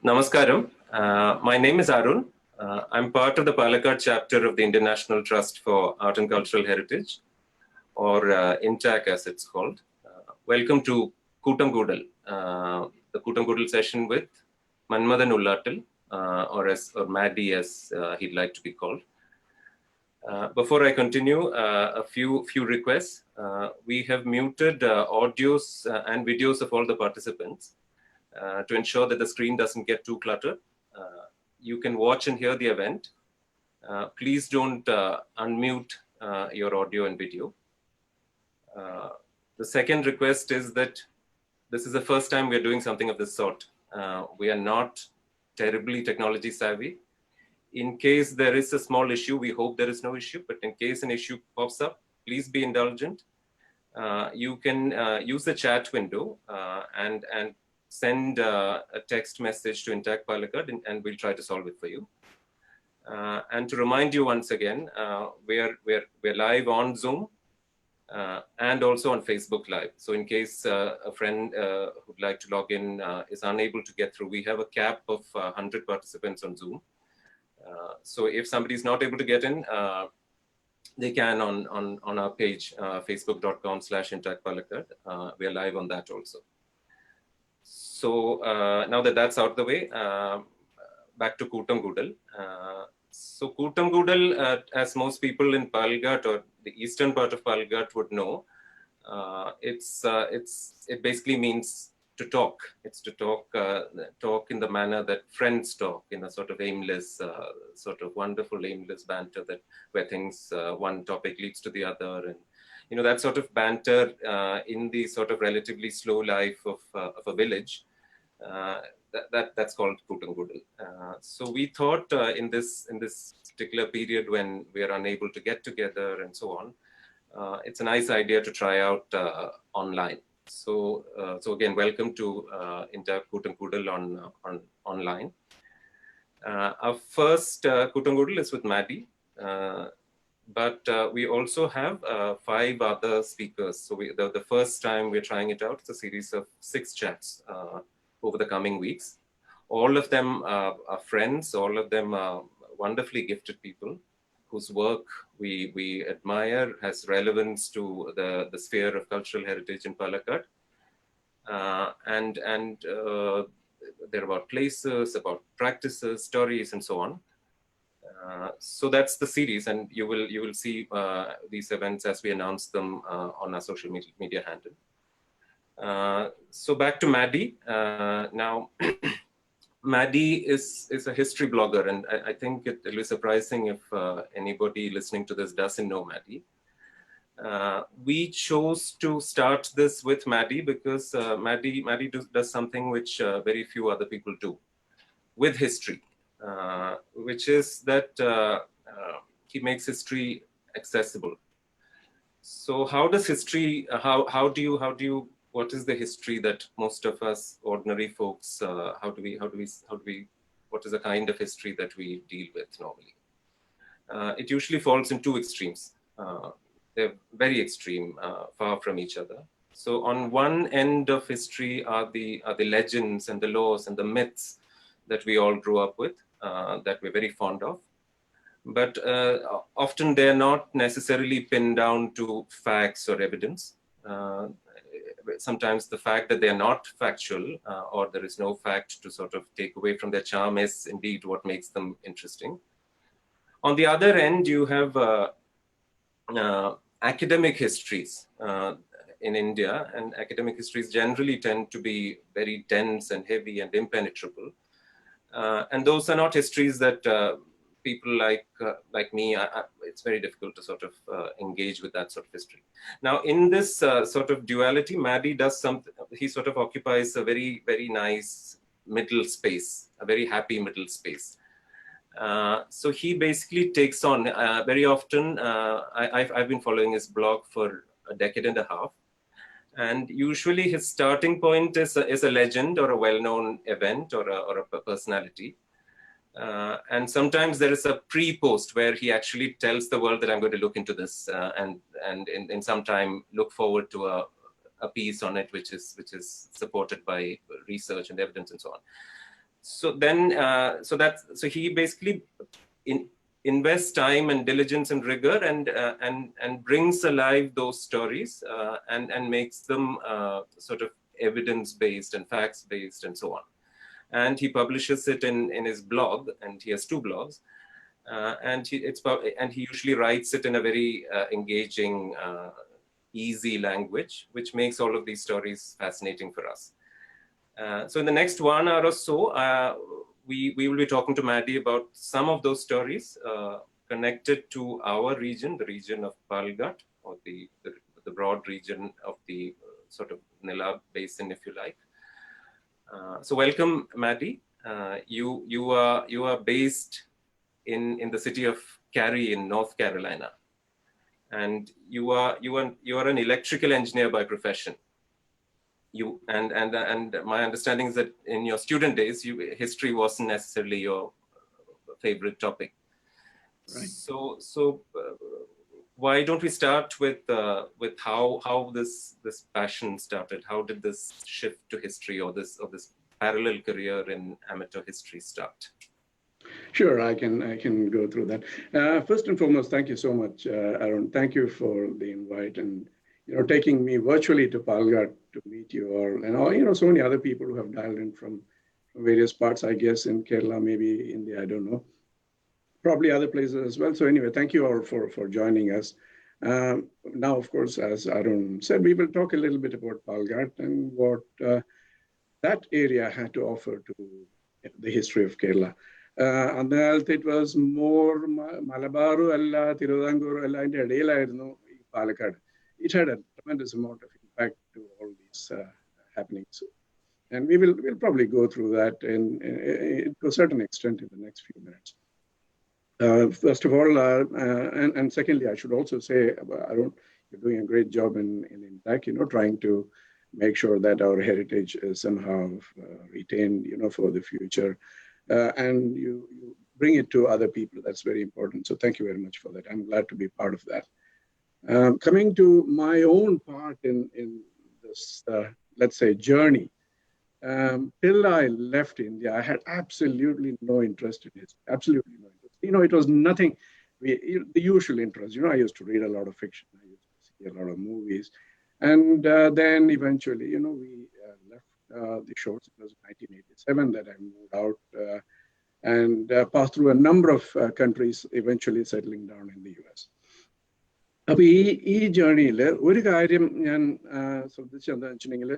Namaskaram. My name is Arun. I'm part of the Palakkad chapter of the International Trust for Art and Cultural Heritage, or INTACH as it's called. Welcome to Koottamkoodal, the Koottamkoodal session with Manmadhan Ullattil, or Maddy as he'd like to be called. Before I continue, a few requests. We have muted audios and videos of all the participants. To ensure that the screen doesn't get too cluttered. You can watch and hear the event. Please don't unmute your audio and video. The second request is that this is the first time we're doing something of this sort. We are not terribly technology savvy. In case there is a small issue, we hope there is no issue, but in case an issue pops up, please be indulgent. You can use the chat window and send a text message to INTACH Palakkad and we'll try to solve it for you. And to remind you once again, we're live on Zoom and also on Facebook Live. So in case a friend who'd like to log in is unable to get through, we have a cap of 100 participants on Zoom. So if somebody's not able to get in, they can on our page, facebook.com/INTACH Palakkad. We are live on that also. So now that that's out of the way, back to Koottamkoodal. So Koottamkoodal, as most people in Palakkad or the eastern part of Palakkad would know, it basically means to talk. It's to talk in the manner that friends talk, in a sort of aimless, sort of wonderful aimless banter where things, one topic leads to the other, and that sort of banter in the sort of relatively slow life of a village. That's called Koottamkoodal. So we thought in this particular period when we are unable to get together and so on, it's a nice idea to try out online. So again, welcome to INTACH Koottamkoodal on online. Our first Koottamkoodal is with Maddy. But we also have 5 other speakers. So the first time we're trying it out, it's a series of 6 chats over the coming weeks. All of them are friends. All of them are wonderfully gifted people whose work we admire, has relevance to the sphere of cultural heritage in Palakkad. And they're about places, about practices, stories, and so on. So that's the series, and you will see these events as we announce them on our social media handle. So back to Maddy. Now, Maddy is a history blogger, and I think it'll be surprising if anybody listening to this doesn't know Maddy. We chose to start this with Maddy because Maddy does something which very few other people do with history. Which is that he makes history accessible. So how does history, what is the history that most of us ordinary folks, what is the kind of history that we deal with normally? It usually falls in 2 extremes. They're very extreme, far from each other. So on one end of history are the legends and the laws and the myths that we all grew up with, that we're very fond of. But often they're not necessarily pinned down to facts or evidence. Sometimes the fact that they're not factual or there is no fact to sort of take away from their charm is indeed what makes them interesting. On the other end, you have academic histories in India, and academic histories generally tend to be very dense and heavy and impenetrable. And those are not histories that people like me, it's very difficult to sort of engage with that sort of history. Now, in this sort of duality, Maddy does something, he sort of occupies a very, very nice middle space, a very happy middle space. So he basically takes on, very often, I've been following his blog for a decade and a half. And usually his starting point is a legend or a well-known event or a personality. And sometimes there is a pre-post where he actually tells the world that I'm going to look into this and in some time look forward to a piece on it, which is supported by research and evidence and so on. So then, so he basically invests time and diligence and rigor, and brings alive those stories, and makes them sort of evidence based and facts based and so on. And he publishes it in his blog, and he has 2 blogs, and he usually writes it in a very engaging, easy language, which makes all of these stories fascinating for us. So in the next 1 hour or so, we will be talking to Maddy about some of those stories connected to our region, the region of Palakkad, or the broad region of the sort of Nila Basin, if you like. So welcome, Maddy. You are based in the city of Cary in North Carolina, and you are an electrical engineer by profession. And my understanding is that in your student days, history wasn't necessarily your favorite topic. Right. So why don't we start with how this passion started? How did this shift to history, or this parallel career in amateur history start? Sure, I can go through that. First and foremost, thank you so much, Arun. Thank you for the invite, and taking me virtually to Palakkad to meet you all, and all so many other people who have dialed in from various parts, I guess, in Kerala, maybe India, I don't know, probably other places as well. So anyway, thank you all for joining us. Now, of course, as Arun said, we will talk a little bit about Palakkad and what that area had to offer to the history of Kerala. It was more Malabaru alla Tiruvanguru alla inde edailayirunnu Palakkad. It had a tremendous amount of impact to all these happenings, and we'll probably go through that to a certain extent in the next few minutes. First of all, and secondly, I should also say, Arun, you're doing a great job in INTACH, trying to make sure that our heritage is somehow retained, for the future. And you bring it to other people. That's very important. So thank you very much for that. I'm glad to be part of that. Coming to my own part in this, let's say, journey, till I left India, I had absolutely no interest in it. Absolutely no interest. It was nothing, the usual interest. I used to read a lot of fiction. I used to see a lot of movies. And then eventually, we left the shores. It was 1987 that I moved out and passed through a number of countries, eventually settling down in the US. അപ്പോൾ ഈ ജേർണിയിൽ ഒരു കാര്യം ഞാൻ ശ്രദ്ധിച്ചെന്താ വെച്ചിട്ടുണ്ടെങ്കിൽ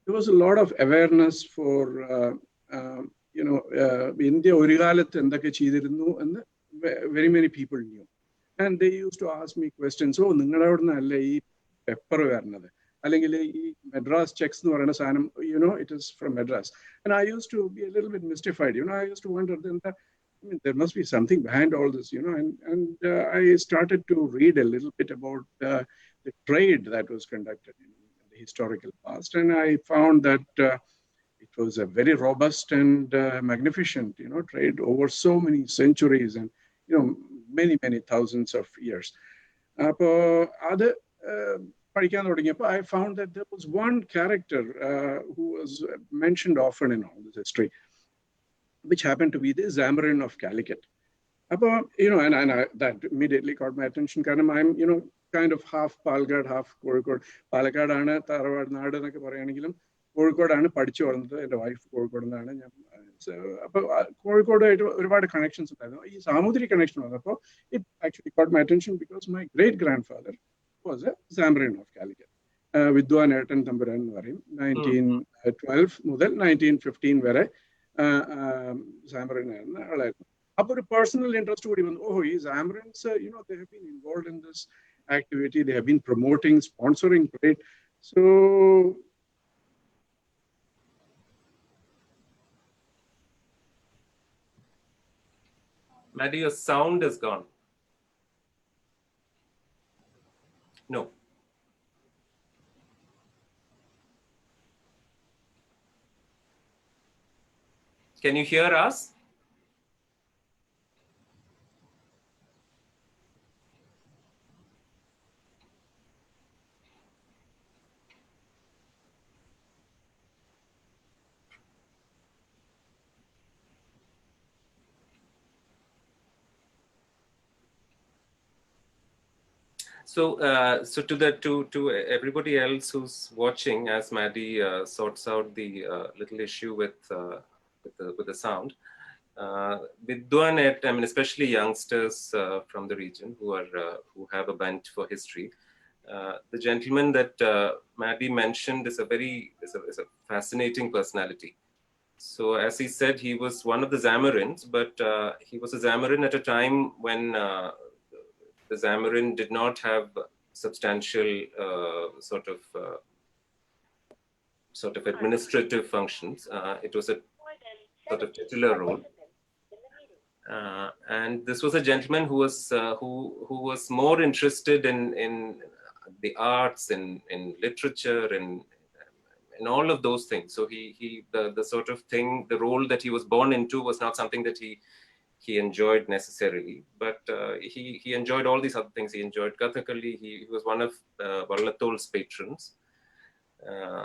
there was a lot of awareness for India ഒരു കാലത്ത് എന്തൊക്കെ ചെയ്തിരുന്നു എന്ന് very many people knew, and they used to ask me questions. നിങ്ങളുടെ അവിടെ നിന്നല്ലേ ഈ പെപ്പർ വരുന്നത്, അല്ലെങ്കിൽ ഈ മെഡ്രാസ് ചെക്സ് എന്ന് പറയുന്ന സാധനം, it is from Madras. And I used to be a little bit mystified. I used to wonder, there must be something behind all this, and I started to read a little bit about the trade that was conducted in the historical past. And I found that it was a very robust and magnificent, trade over so many centuries and, many, many thousands of years. I found that there was one character who was mentioned often in all this history, which happened to be the Zamarin of Calicut. And that immediately caught my attention. I'm, kind of half Palakkad, half Kozhikode. Palakkad aanu Tharavadu naadu ennokke parayanengilum Kozhikode aanu padichu valanathu. Ende wife Kozhikode nanu njan. അപ്പോൾ കോഴിക്കോടായിട്ട് ഒരുപാട് connections ഉണ്ടായിരുന്നു. ഈ സാമുദ്രിക connection വന്നപ്പോൾ it actually caught my attention because my great grandfather was a Zamarin of Calicut. വിദ്വാൻ ഏട്ടൻ തമ്പുരാൻ എന്ന് പറയും. 1912 മുതൽ 1915 വരെ Zamarin ആയിരുന്ന ആളായിരുന്നു. അപ്പോൾ ഒരു പേഴ്സണൽ ഇൻട്രസ്റ്റ് കൂടി വന്നു. ഈ Zamarins, they have been involved in this activity. They have been promoting, sponsoring trade. So Maddy, your sound is gone. No. Can you hear us? So to everybody else who's watching, as Maddy sorts out the little issue with the sound, Vidwanet, I mean, especially youngsters from the region who have a bent for history. The gentleman that Maddy mentioned is a fascinating personality. So as he said, he was one of the Zamarins, but he was a Zamarin at a time when the Zamarin did not have substantial sort of administrative functions. It was a sort of titular role. And this was a gentleman who was more interested in the arts, in literature, in all of those things. So the sort of thing, the role that he was born into was not something that he enjoyed necessarily, but he enjoyed all these other things. He enjoyed Kathakali. He was one of Ullattil's patrons.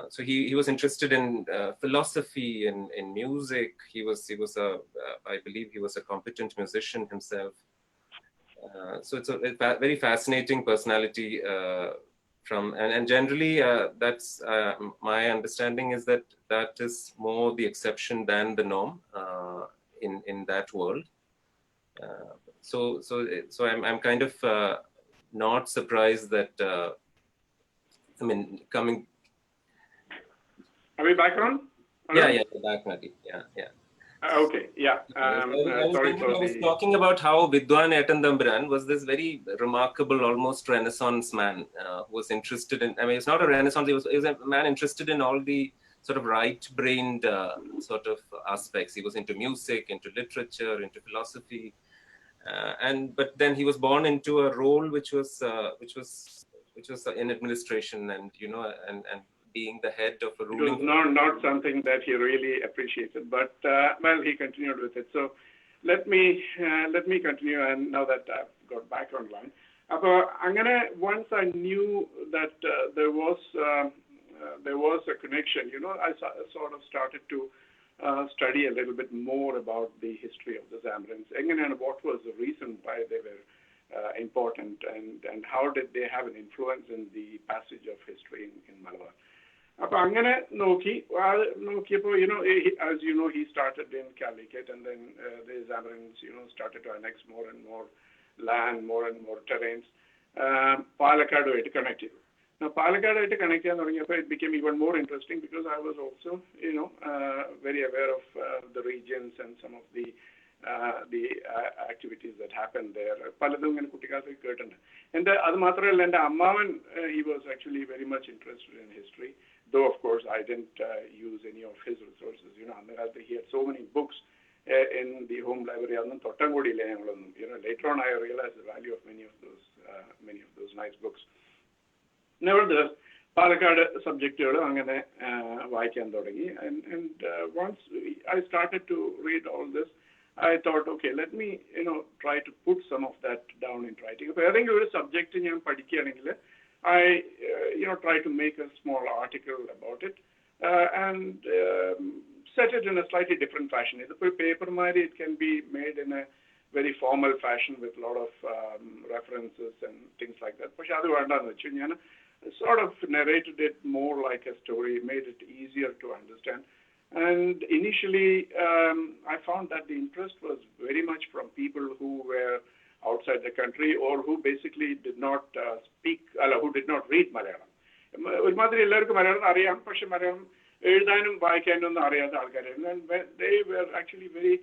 So he was interested in philosophy, in music. I believe he was a competent musician himself. So it's a very fascinating personality. And generally, that's my understanding is that is more the exception than the norm in that world. So I'm kind of not surprised that I mean coming. Are we back on? Yeah, back, Maddy. Yeah. Okay, yeah. I was the... talking about how Vidwan Etandambaran was this very remarkable, almost Renaissance man who was interested in, I mean, it's not a Renaissance, he was a man interested in all the sort of right-brained sort of aspects. He was into music, into literature, into philosophy. But then he was born into a role which was in administration and, and being the head of a ruling. It was not something that he really appreciated, but well, he continued with it. So let me continue, and now that I've got back online. Once I knew that there was a connection, I sort of started to study a little bit more about the history of the Zamarins. What was the reason why they were important, and how did they have an influence in the passage of history in Malabar? As you know, he started in Calicut, and then the Zamarins, started to annex more and more land, more and more terrains. Palakkad connected. Now, Palakkad connected, it became even more interesting because I was also, very aware of the regions and some of the activities that happened there. And Ammavan, he was actually very much interested in history, though of course I didn't use any of his resources. He had so many books in the home library. Later on I realized the value of many of those nice books. Nevertheless, Palakkad subjectuകൾ അങ്ങനെ വായിക്കാൻ തുടങ്ങി, and once I started to read all this, I thought, okay, let me try to put some of that down in writing. If I think a subject ഞാൻ പഠിക്കുകയാണെങ്കിൽ, I try to make a small article about it and set it in a slightly different fashion. The paper it can be made in a very formal fashion with a lot of references and things like that. പക്ഷെ അത് വേണ്ടാന്ന് വെച്ചു ഞാൻ sort of narrated it more like a story, made it easier to understand. And initially, I found that the interest was very much from people who were outside the country or who basically did not speak, who did not read Malayalam. And they were actually very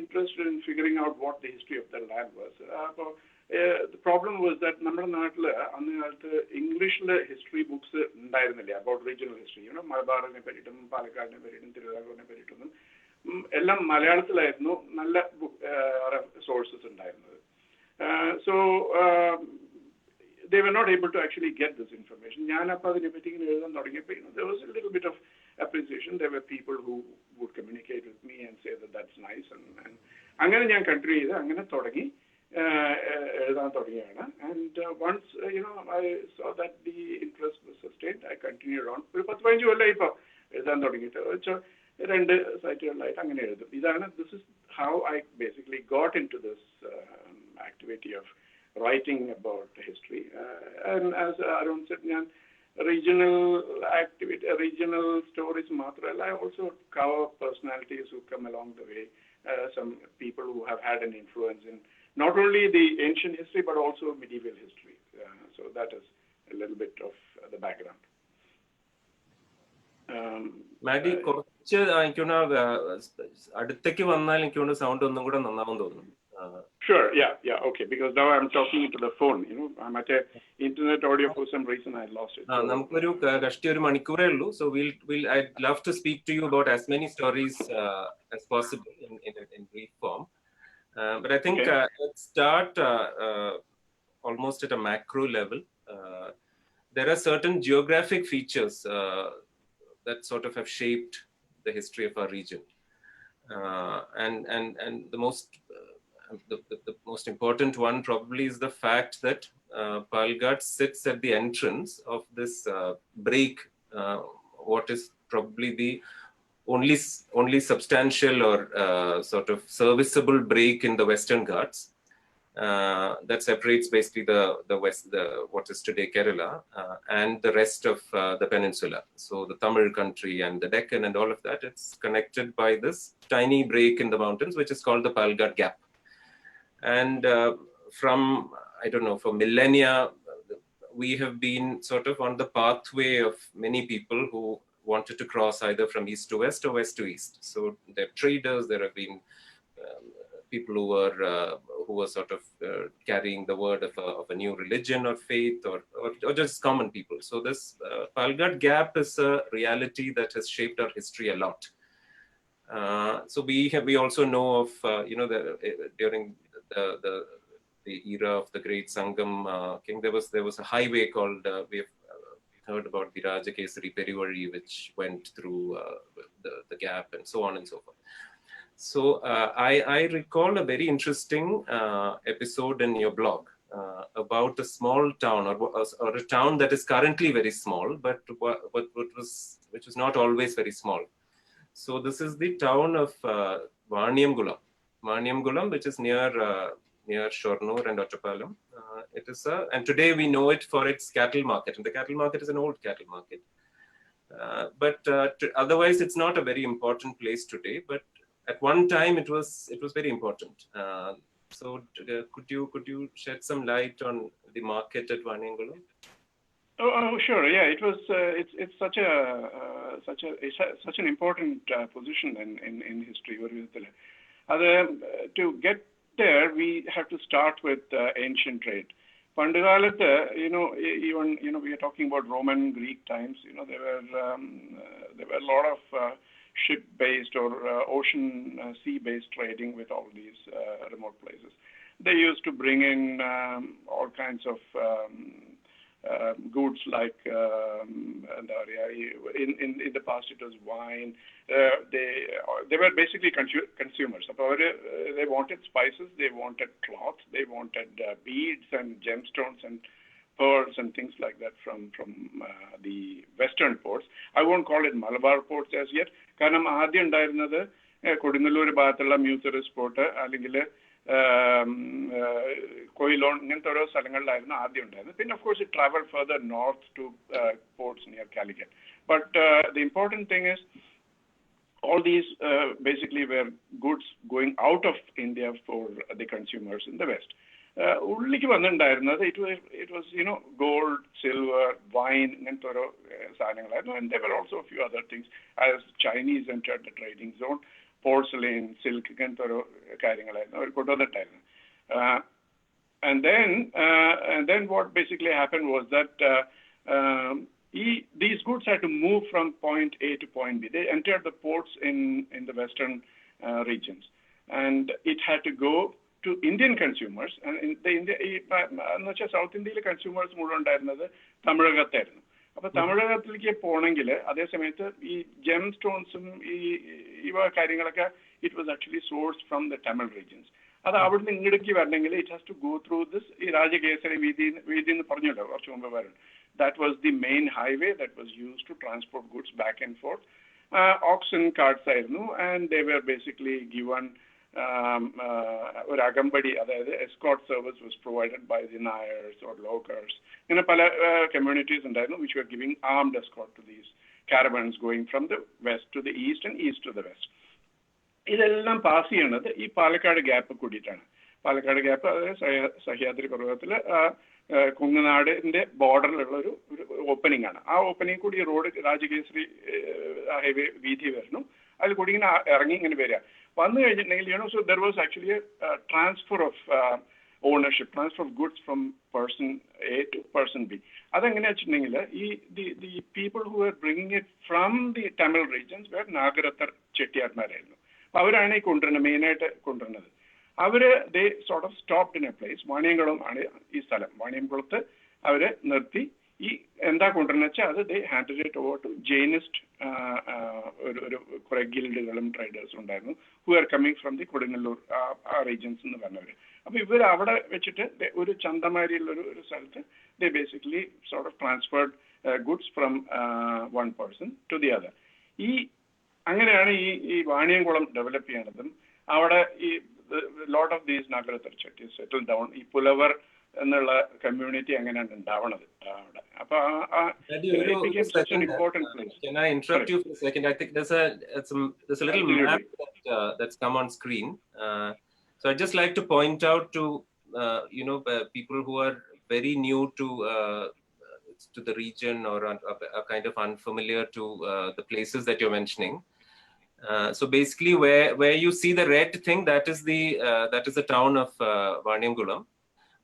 interested in figuring out what the history of the land was. The problem was that English history books about regional history, Malabarine Peritum, Palakkadine Peritum, Tiruvallurine Peritum, Ellam Malayalathilayirunnu nalla sources undairunnu. So they were not able to actually get this information. There was a little bit of appreciation. There were people who would communicate with me and say that that's nice, and country and once I saw that the interest was sustained, I continued on. This is how I basically got into this activity of writing about history. And as Arun said, regional activity, regional stories matrala. I also cover personalities who come along the way, some people who have had an influence in not only the ancient history but also medieval history. So that is a little bit of the background. Maddy, കുറച്ച് എനിക്കൊന്ന് അടുത്തേക്ക് വന്നാൽ എനിക്കൊന്ന് sound ഒന്നും കൂടെ നന്നാവും തോന്നുന്നു. Sure, yeah, okay. Because now I'm talking into the phone. I'm at a internet audio for some reason I lost it. നമുക്കൊരു കഷ്ടി ഒരു മണിക്കൂറേ ഉള്ളൂ. So I'd love to speak to you about as many stories as possible in brief form. But I think let's start almost at a macro level. There are certain geographic features that sort of have shaped the history of our region, and the most important one probably is the fact that Palghat sits at the entrance of this break, what is probably the only substantial or sort of serviceable break in the Western Ghats. That separates basically the west, what is today Kerala, and the rest of the peninsula. So the Tamil country and the Deccan and all of that, it's connected by this tiny break in the mountains, which is called the Palghat Gap. And from, I don't know, for millennia, we have been sort of on the pathway of many people who wanted to cross either from east to west or west to east. So they're traders, there have been people who were sort of carrying the word of a new religion or faith, or just common people. So this Palghat Gap is a reality that has shaped our history a lot. So we also know of during the era of the great Sangam king, there was a highway called we've heard about the Rajakesari Perivari, which went through the gap and so on and so forth. So I recall a very interesting episode in your blog about a small town or a town that is currently very small, but which was not always very small. So this is the town of Varniyamgulam, which is near Shornur and Ottapalam. It is and today we know it for its cattle market, and the cattle market is an old cattle market. But otherwise, it's not a very important place today. But at one time, it was very important. So could you shed some light on the market at Varniyamgulam? Oh, sure. Yeah, it was. It's such an important position in history. To get there, we have to start with ancient trade. Pandagalathe, even we are talking about Roman, Greek times. There were a lot of ship-based or ocean, sea-based trading with all these remote places. They used to bring in all kinds of goods like in the past it was wine. They were basically consumers. They wanted spices, they wanted cloth, they wanted beads and gemstones and pearls and things like that from the western ports. I won't call it Malabar ports as yet. കാരണം ആദ്യം ഉണ്ടായിരുന്നത് കൊടുങ്ങല്ലൂർ ഭാഗത്തുള്ള മ്യൂസറിസ് port അല്ലെങ്കിൽ കൊയിലോൺ ഇങ്ങനത്തെ ഓരോ സ്ഥലങ്ങളിലായിരുന്നു ആദ്യം ഉണ്ടായിരുന്നത്. പിന്നെ of course it traveled further north to ports near Calicut. But the important thing is all these basically were goods going out of India for the consumers in the West. ഉള്ളിലേക്ക് വന്നിട്ടുണ്ടായിരുന്നത് it was gold, silver, wine ഇങ്ങനത്തെ ഓരോ സാധനങ്ങളായിരുന്നു. And there were also a few other things as Chinese entered the trading zone. Porcelain, silk ഇങ്ങനത്തെ ഓരോ കാര്യങ്ങളായിരുന്നു അവർ കൊണ്ടുവന്നിട്ടായിരുന്നു. And then what basically happened was that these goods had to move from point A to point B. They entered the ports in the western regions, and it had to go to Indian consumers. And South Indian consumers മുഴുവൻ ഉണ്ടായിരുന്നത് തമിഴകത്തായിരുന്നു. അപ്പൊ തമിഴകത്തിലേക്ക് പോകണമെങ്കിൽ അതേ സമയത്ത് ഈ gem സ്റ്റോൺസും ഇവ കാര്യങ്ങളൊക്കെ it was actually source from the Tamil regions. അത് അവിടുന്ന് ഇങ്ങടേക്ക് വരണമെങ്കിൽ it has to go through this ഈ രാജകേസരി വീതി എന്ന് പറഞ്ഞല്ലോ കുറച്ച് മുമ്പ് വരും. That was the main highway that was used to transport goods back and forth. Oxen carts ആയിരുന്നു, and they were basically given ഒരു അകമ്പടി, അതായത് escort service was provided by the Nairs or lockers. ഇങ്ങനെ പല കമ്മ്യൂണിറ്റീസ് ഉണ്ടായിരുന്നു which were giving armed escort to these caravans going from the west to the east and east to the west. ഇതെല്ലാം pass ചെയ്യുന്നത് ഈ Palakkad gap കൂടിയിട്ടാണ്. Palakkad gap അതായത് സഹ്യാദ്രി പർവ്വതത്തിൽ കുങ്ങനാടിന്റെ ബോർഡറിലുള്ള ഒരു ഓപ്പണിംഗ് ആണ്. ആ ഓപ്പണിംഗ് കൂടി ഈ റോഡ് രാജകേസരി ഹൈവേ വീതി വരുന്നു. അതിൽ കൂടി ഇങ്ങനെ ഇറങ്ങി ഇങ്ങനെ വരിക. വന്നു കഴിഞ്ഞിട്ടുണ്ടെങ്കിൽ so there was actually transfer of ownership, transfer of goods from person A to person B. അതെങ്ങനെയാ വെച്ചിട്ടുണ്ടെങ്കിൽ the people who were bringing it from the Tamil regions were നാഗരത്തർ ചെട്ടിയാർമാരായിരുന്നു. അപ്പോൾ അവരാണ് ഈ കൊണ്ടുവരുന്നത്, മെയിനായിട്ട് കൊണ്ടുവരുന്നത്. അവര് they sort of stopped in a place. Vaniyamkulam ആണ് ഈ സ്ഥലം. വാണിയംകുളത്ത് അവര് നിർത്തി ഈ എന്താ കൊണ്ടുവരുന്ന വെച്ചാൽ അത് they handed it over to Jainist ഒരു കുറെ ഗിൽഡുകളും ട്രേഡേഴ്സും ഉണ്ടായിരുന്നു who are coming from the Kodungallur ആ റീജിയൻസ് എന്ന് പറഞ്ഞവര്. അപ്പൊ ഇവർ അവിടെ വെച്ചിട്ട് ഒരു ചന്തമാരിയുള്ള ഒരു സ്ഥലത്ത് they basically sort of transferred goods from one person to the other. അങ്ങനെയാണ് ഈ വാണിയംകുളം ഡെവലപ്പ് ചെയ്യണതും. അവിടെ ഈ lot of these Nagarathar Chettis settle down, ഈ പുലവർ എന്നുള്ള കമ്മ്യൂണിറ്റി അങ്ങനെയാണ് ഉണ്ടാവണത് അവിടെ. അപ്പൊ Can I interrupt you for a second? I think there's a little map that's come on screen. So I'd just like to point out to people who are very new to the region or are kind of unfamiliar to the places that you're mentioning. So basically, where you see the red thing, that is the town of Varnamgulam.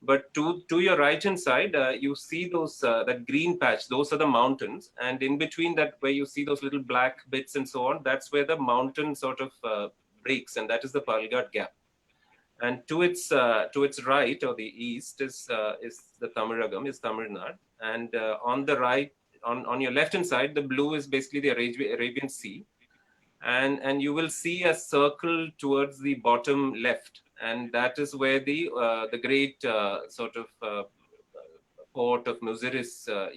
But to your right hand side, you see those that green patch. Those are the mountains, and in between that, where you see those little black bits and so on, that's where the mountain sort of breaks, and that is the Palghat Gap. And to its right or the east is the Tamilagam, is Tamil Nadu, and on the right, on your left hand side, the blue is basically the Arabian Sea, and you will see a circle towards the bottom left, and that is where the great sort of port of Muziris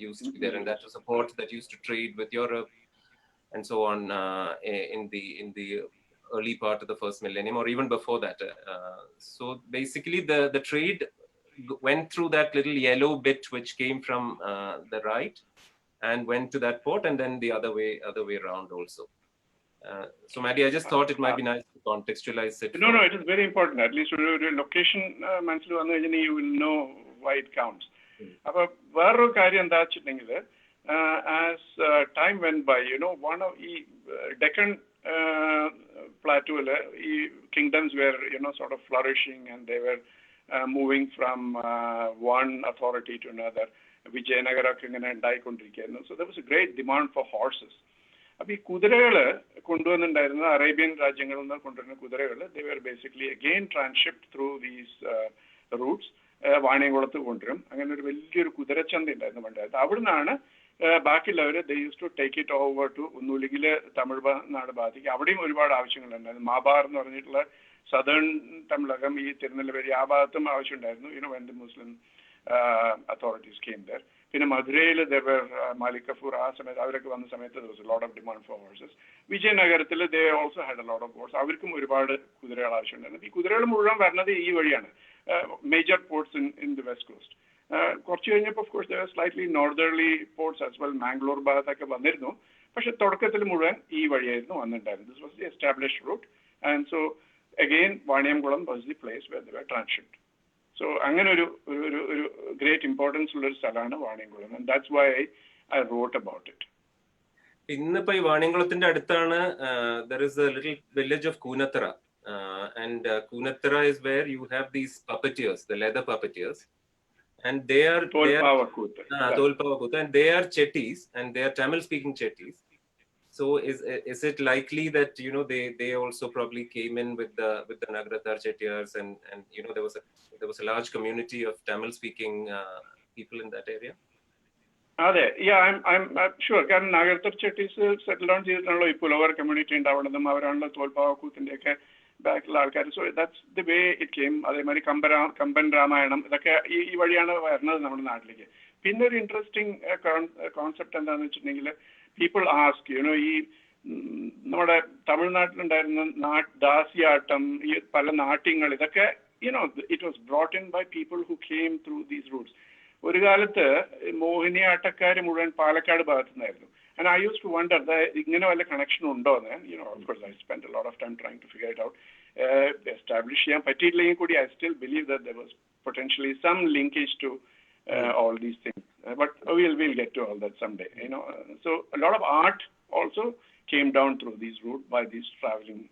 used to be there, and that was a port that used to trade with Europe and so on in the early part of the first millennium, or even before that. So basically, the trade went through that little yellow bit which came from the right and went to that port, and then the other way around also. So Maddy, I just thought it might be nice to contextualize it. No, it is very important. At least your location, you will know why it counts. അപ്പോൾ വേറൊരു കാര്യം എന്താ വെച്ചിട്ടുണ്ടെങ്കിൽ as time went by, one of the Deccan plateau, kingdoms were sort of flourishing, and they were moving from one authority to another. Vijayanagara ingane undayikkondirikkunnu. So there was a great demand for horses. അപ്പോൾ ഈ കുതിരകള് കൊണ്ടുവന്നിട്ടുണ്ടായിരുന്ന Arabian രാജ്യങ്ങളിൽ നിന്ന് കൊണ്ടുവരുന്ന കുതിരകള് they were basically again transshipped through these routes. വാണിയംകുളത്ത് കൊണ്ടുവരും. അങ്ങനെ ഒരു വലിയൊരു കുതിരച്ചന്ത ഉണ്ടായിരുന്നു പണ്ടായത്. അവിടുന്നാണ് ബാക്കിയുള്ളവര് they used to take it over to ഒന്നുമില്ലെങ്കിൽ തമിഴ്നാട് ഭാഗത്തേക്ക്. അവിടെയും ഒരുപാട് ആവശ്യങ്ങളുണ്ടായിരുന്നു. മാബാർ എന്ന് പറഞ്ഞിട്ടുള്ള സദേൺ തമിഴകം, ഈ തിരുനെൽവേലി ആ ഭാഗത്തും ആവശ്യമുണ്ടായിരുന്നു. when the Muslim authorities came there. പിന്നെ മധുരയിൽ there were Malik Kafur, ആ സമയത്ത് അവരൊക്കെ വന്ന സമയത്ത് there was a lot of demand for horses. വിജയനഗരത്തിൽ they also had a lot of horses. അവർക്കും ഒരുപാട് കുതിരകൾ ആവശ്യമുണ്ടായിരുന്നു. ഈ കുതിരകൾ മുഴുവൻ വരുന്നത് ഈ വഴിയാണ്, major ports in the west coast. കുറച്ച് കഴിഞ്ഞപ്പോൾ of course there were slightly northerly ports as well. Mangalore ഭാഗത്തൊക്കെ വന്നിരുന്നു. പക്ഷെ തുടക്കത്തിൽ മുഴുവൻ ഈ വഴിയായിരുന്നു വന്നിട്ടുണ്ടായിരുന്നു. This was the established route, and so again Vaniyamkulam was the place where they were transshipped. So അങ്ങനെ ഒരു great importance ഉള്ള ഒരു സ്ഥലമാണ് Vaniyamkulam, and that's why I wrote about it. ഇന്നിപ്പോ ഈ വാണിയംകുളത്തിന്റെ അടുത്താണ് there is a little village of Koottamkoodal, and Koottamkoodal is where you have these puppeteers, the leather puppeteers, and they are Tolpavakkooth, and they are Chettis, and they are Tamil speaking Chettis. So is it likely that they also probably came in with the Nagarathar Chettiars, and there was a large community of Tamil speaking people in that area? അതെ, I'm sure. കാരണം നാഗരത്തർ Chettis settle down ചെയ്തിട്ടാണല്ലോ ഈ Pulavar community ഉണ്ടാവുന്നതും അവരാണല്ലോ തോൽപ്പാവക്കൂത്തിന്റെ ഒക്കെ ബാക്കിലുള്ള ആൾക്കാർ. So that's the way it came. അതേമാതിരി കമ്പൻ രാമായണം ഇതൊക്കെ ഈ വഴിയാണ് വരുന്നത് നമ്മുടെ നാട്ടിലേക്ക്. പിന്നെ ഒരു ഇൻട്രസ്റ്റിംഗ് കോൺസെപ്റ്റ് എന്താണെന്ന് വെച്ചിട്ടുണ്ടെങ്കിൽ people ask, ഈ നമ്മുടെ തമിഴ്നാട്ടിലുണ്ടായിരുന്ന ദാസിയാട്ടം, ഈ പല നാട്യങ്ങൾ, ഇതൊക്കെ it was brought in by people who came through these routes. ഒരു കാലത്ത് മോഹിനിയാട്ടക്കാർ മുഴുവൻ പാലക്കാട് ഭാഗത്തു നിന്നായിരുന്നു. And I used to wonder, ഇങ്ങനെ വല്ല കണക്ഷൻ ഉണ്ടോ എന്ന്. Of course, I spent a lot of time trying to figure it out. Establish ചെയ്യാൻ പറ്റിയില്ലെങ്കിൽ കൂടി, I still believe that there was potentially some linkage to all these things. But we'll get to all that someday. So a lot of art also came down through these routes by these traveling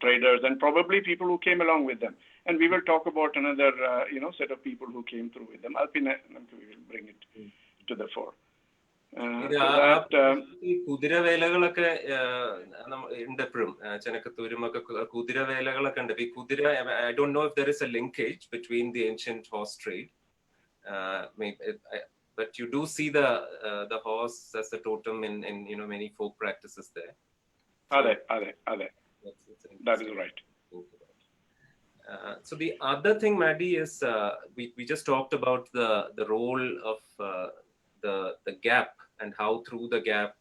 traders, and probably people who came along with them. And we will talk about another set of people who came through with them. We will bring it to the fore. കുതിരവേലകളൊക്കെ ഉണ്ട് എപ്പോഴും. ചെനക്കത്തൂരും ഒക്കെ കുതിരവേലകളൊക്കെ ഉണ്ട്. ഈ കുതിര, I don't know if there is a linkage between the ancient horse trade, but you do see the horse as a totem in many folk practices there. Ade. That is right. So the other thing, Maddy, is we just talked about the role of the gap and how through the gap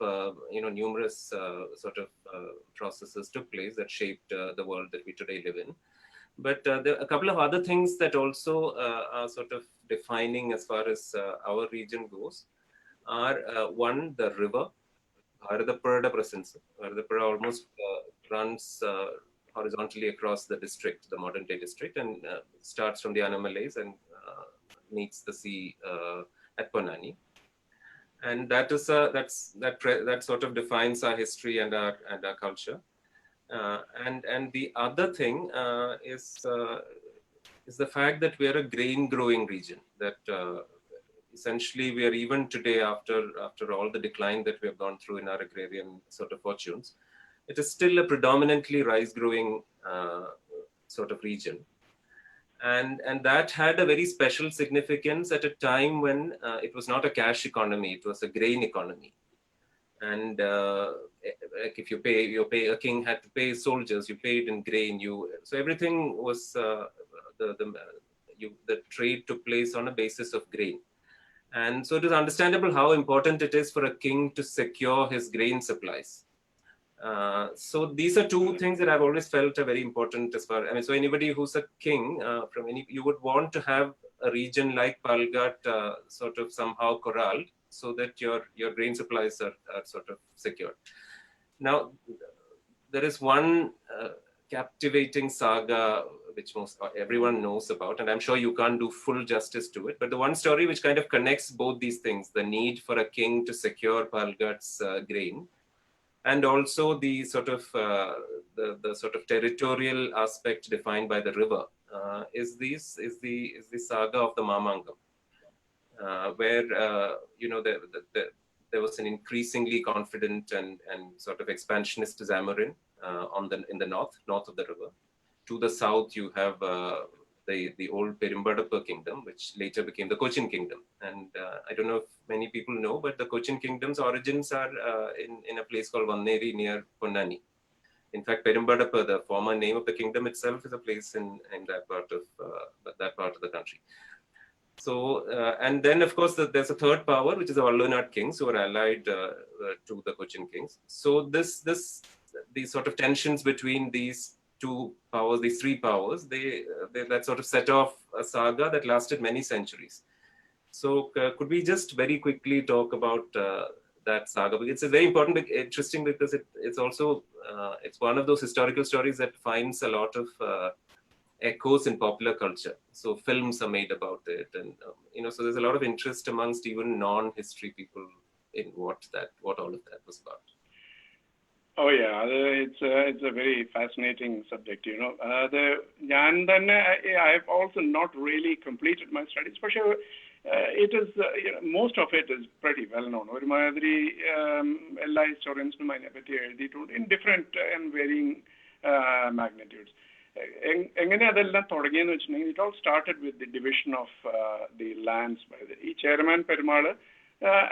numerous sort of processes took place that shaped the world that we today live in. But there are a couple of other things that also are sort of defining as far as our region goes. Are one, the river. Bharatapuzha presence. Bharatapuzha almost runs horizontally across the district, the modern day district, and starts from the Anamalays and meets the sea at Ponnani. And that sort of defines our history and our culture. And the other thing is the fact that we are a grain growing region, that essentially we are, even today, after all the decline that we have gone through in our agrarian sort of fortunes, it is still a predominantly rice growing sort of region. And that had a very special significance at a time when it was not a cash economy, it was a grain economy. And like if you pay, a king had to pay soldiers, you paid in grain. So everything was the trade took place on a basis of grain. And so it is understandable how important it is for a king to secure his grain supplies. So these are two things that I've always felt are very important as far. So anybody who's a king you would want to have a region like Palakkad sort of somehow corralled, so that your grain supplies are sort of secured. Now, there is one captivating saga which everyone knows about, and I'm sure you can't do full justice to it, but the one story which kind of connects both these things, the need for a king to secure Palakkad's grain, and also the sort of the sort of territorial aspect defined by the river, is the saga of the Mamangam, where there was an increasingly confident and sort of expansionist Zamorin in the north of the river. To the south, you have the old Perumbadappa kingdom, which later became the Cochin kingdom. And I don't know if many people know, but the Cochin kingdom's origins are in a place called Vanneri near Ponnani. In fact, Perumbadappa, the former name of the kingdom itself, is a place in that part of the country. So, and then of course there's a third power, which is the Vallunad kings, who are allied to the Cochin kings. So these sort of tensions between these three powers, that sort of set off a saga that lasted many centuries. So could we just very quickly talk about that saga? Because it's very important, interesting, because it's also it's one of those historical stories that finds a lot of echoes in popular culture. So films are made about it, and so there's a lot of interest amongst even non-history people in what all of that was about. Oh yeah, it's a very fascinating subject. I've also not really completed my studies. For sure, it is most of it is pretty well known. ഒരുമാതിരി എല്ലാ ഹിസ്റ്റോറിയൻസിനും അതിനെപ്പറ്റി എഴുതിയിട്ടുണ്ട് in different and varying magnitudes. എങ്ങനെ അതെല്ലാം തുടങ്ങിയെന്ന് വെച്ചിട്ടുണ്ടെങ്കിൽ, it all started with the division of the lands by ഈ chairman Perumal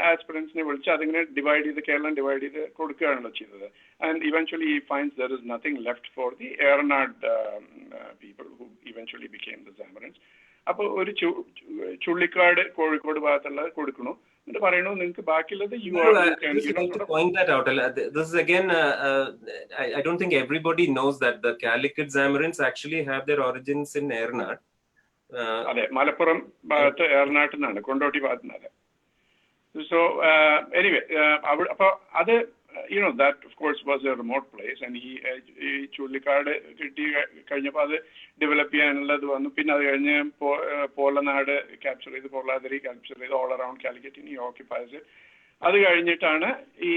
ആസ്പിറൻസിനെ വിളിച്ച് അതിങ്ങനെ കേരളം ഡിവൈഡ് ചെയ്ത് കൊടുക്കുകയാണല്ലോ ചെയ്തത്. And eventually he finds there is nothing left for the Ernaad people, who eventually became the Zamorins. അപ്പോൾ ഒരു ചുള്ളിക്കാട് കോഴിക്കോട് ഭാഗത്തുള്ളത് കൊടുക്കണു, എന്നിട്ട് പറയണു നിങ്ങൾക്ക് ബാക്കിയുള്ളത് I just like to point that out. This is again, I don't think everybody knows that the Calicut Zamarins actually have their origins in Ernad. അതെ, മലപ്പുറം ഭാഗത്ത് ഏറനാട്ടിൽ നിന്നാണ്, കൊണ്ടോട്ടി ഭാഗത്തു നിന്നാണ്. സോ എനിവേ അപ്പോൾ അത് that of course was a remote place, and he Chullikkad കിട്ടി കഴിഞ്ഞപ്പോൾ അത് ഡെവലപ്പ് ചെയ്യാനുള്ളത് വന്നു. പിന്നെ അത് കഴിഞ്ഞ് പോളനാട് ക്യാപ്ചർ ചെയ്ത്, പൊള്ളാതിരി ക്യാപ്ചർ ചെയ്ത്, all around Calicut he occupies it. അത് കഴിഞ്ഞിട്ടാണ് ഈ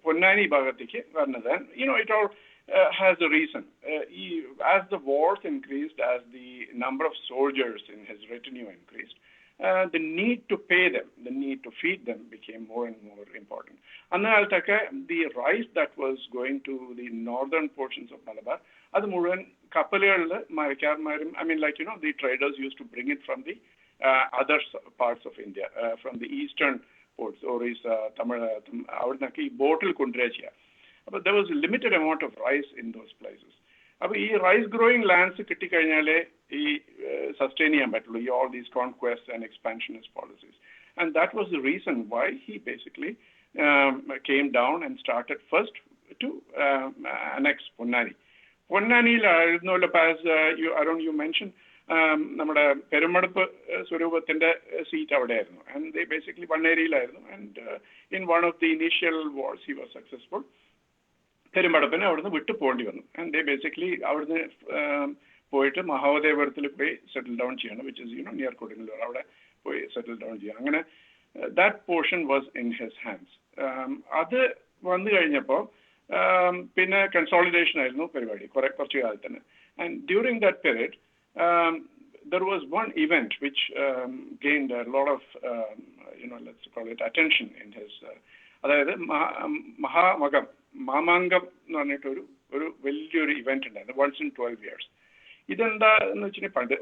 പൊന്നാനി ഭാഗത്തേക്ക് വരുന്നത്. It all has a reason. As the wars increased, as the number of soldiers in his retinue increased, the need to pay them, the need to feed them became more and more important. Annaltaka, the rice that was going to the northern portions of Malabar, adu muvan kappalukalil marikkarmarum, the traders used to bring it from the other parts of India, from the eastern ports, Orissa, Tamil, avadnakku ee boatil kondrechiya. But there was a limited amount of rice in those places. അപ്പോൾ ഈ rice growing lands കിട്ടിക്കഴിഞ്ഞാലേ ഈ sustain ചെയ്യാൻ പറ്റുള്ളൂ, ഈ all these conquest and expansionist policies. And that was the reason why he basically came down and started first to annex Ponnani. പൊന്നാനിയിലായിരുന്നല്ലോ, you mentioned, നമ്മുടെ പെരുമടുപ്പ് സ്വരൂപത്തിന്റെ seat അവിടെയായിരുന്നു. And they basically വണ്ണേരിയിലായിരുന്നു. And in one of the initial wars he was successful. പെരുമ്പടപ്പിനെ അവിടുന്ന് വിട്ടു പോകേണ്ടി വന്നു. And they basically അവിടുന്ന് പോയിട്ട് മഹാദേവപുരത്തിൽ പോയി settle down ചെയ്യണം, വിച്ച് ഇസ് നിയർ കൊടുങ്ങല്ലൂർ. അവിടെ പോയി സെറ്റിൽ ഡൗൺ ചെയ്യണം. അങ്ങനെ that portion was in his hands. അത് വന്നു കഴിഞ്ഞപ്പോൾ പിന്നെ കൺസോളിഡേഷൻ ആയിരുന്നു പരിപാടി കുറച്ച് കാലത്ത് തന്നെ. And during that period there was one event which gained a lot of let's call it attention in his അതായത് മാമാങ്കം എന്ന് പറഞ്ഞിട്ട് ഒരു വലിയൊരു ഇവന്റ് ഉണ്ടായിരുന്നു, once in 12 years. ഇതെന്താന്ന് വെച്ചിട്ടുണ്ടെങ്കിൽ പണ്ട്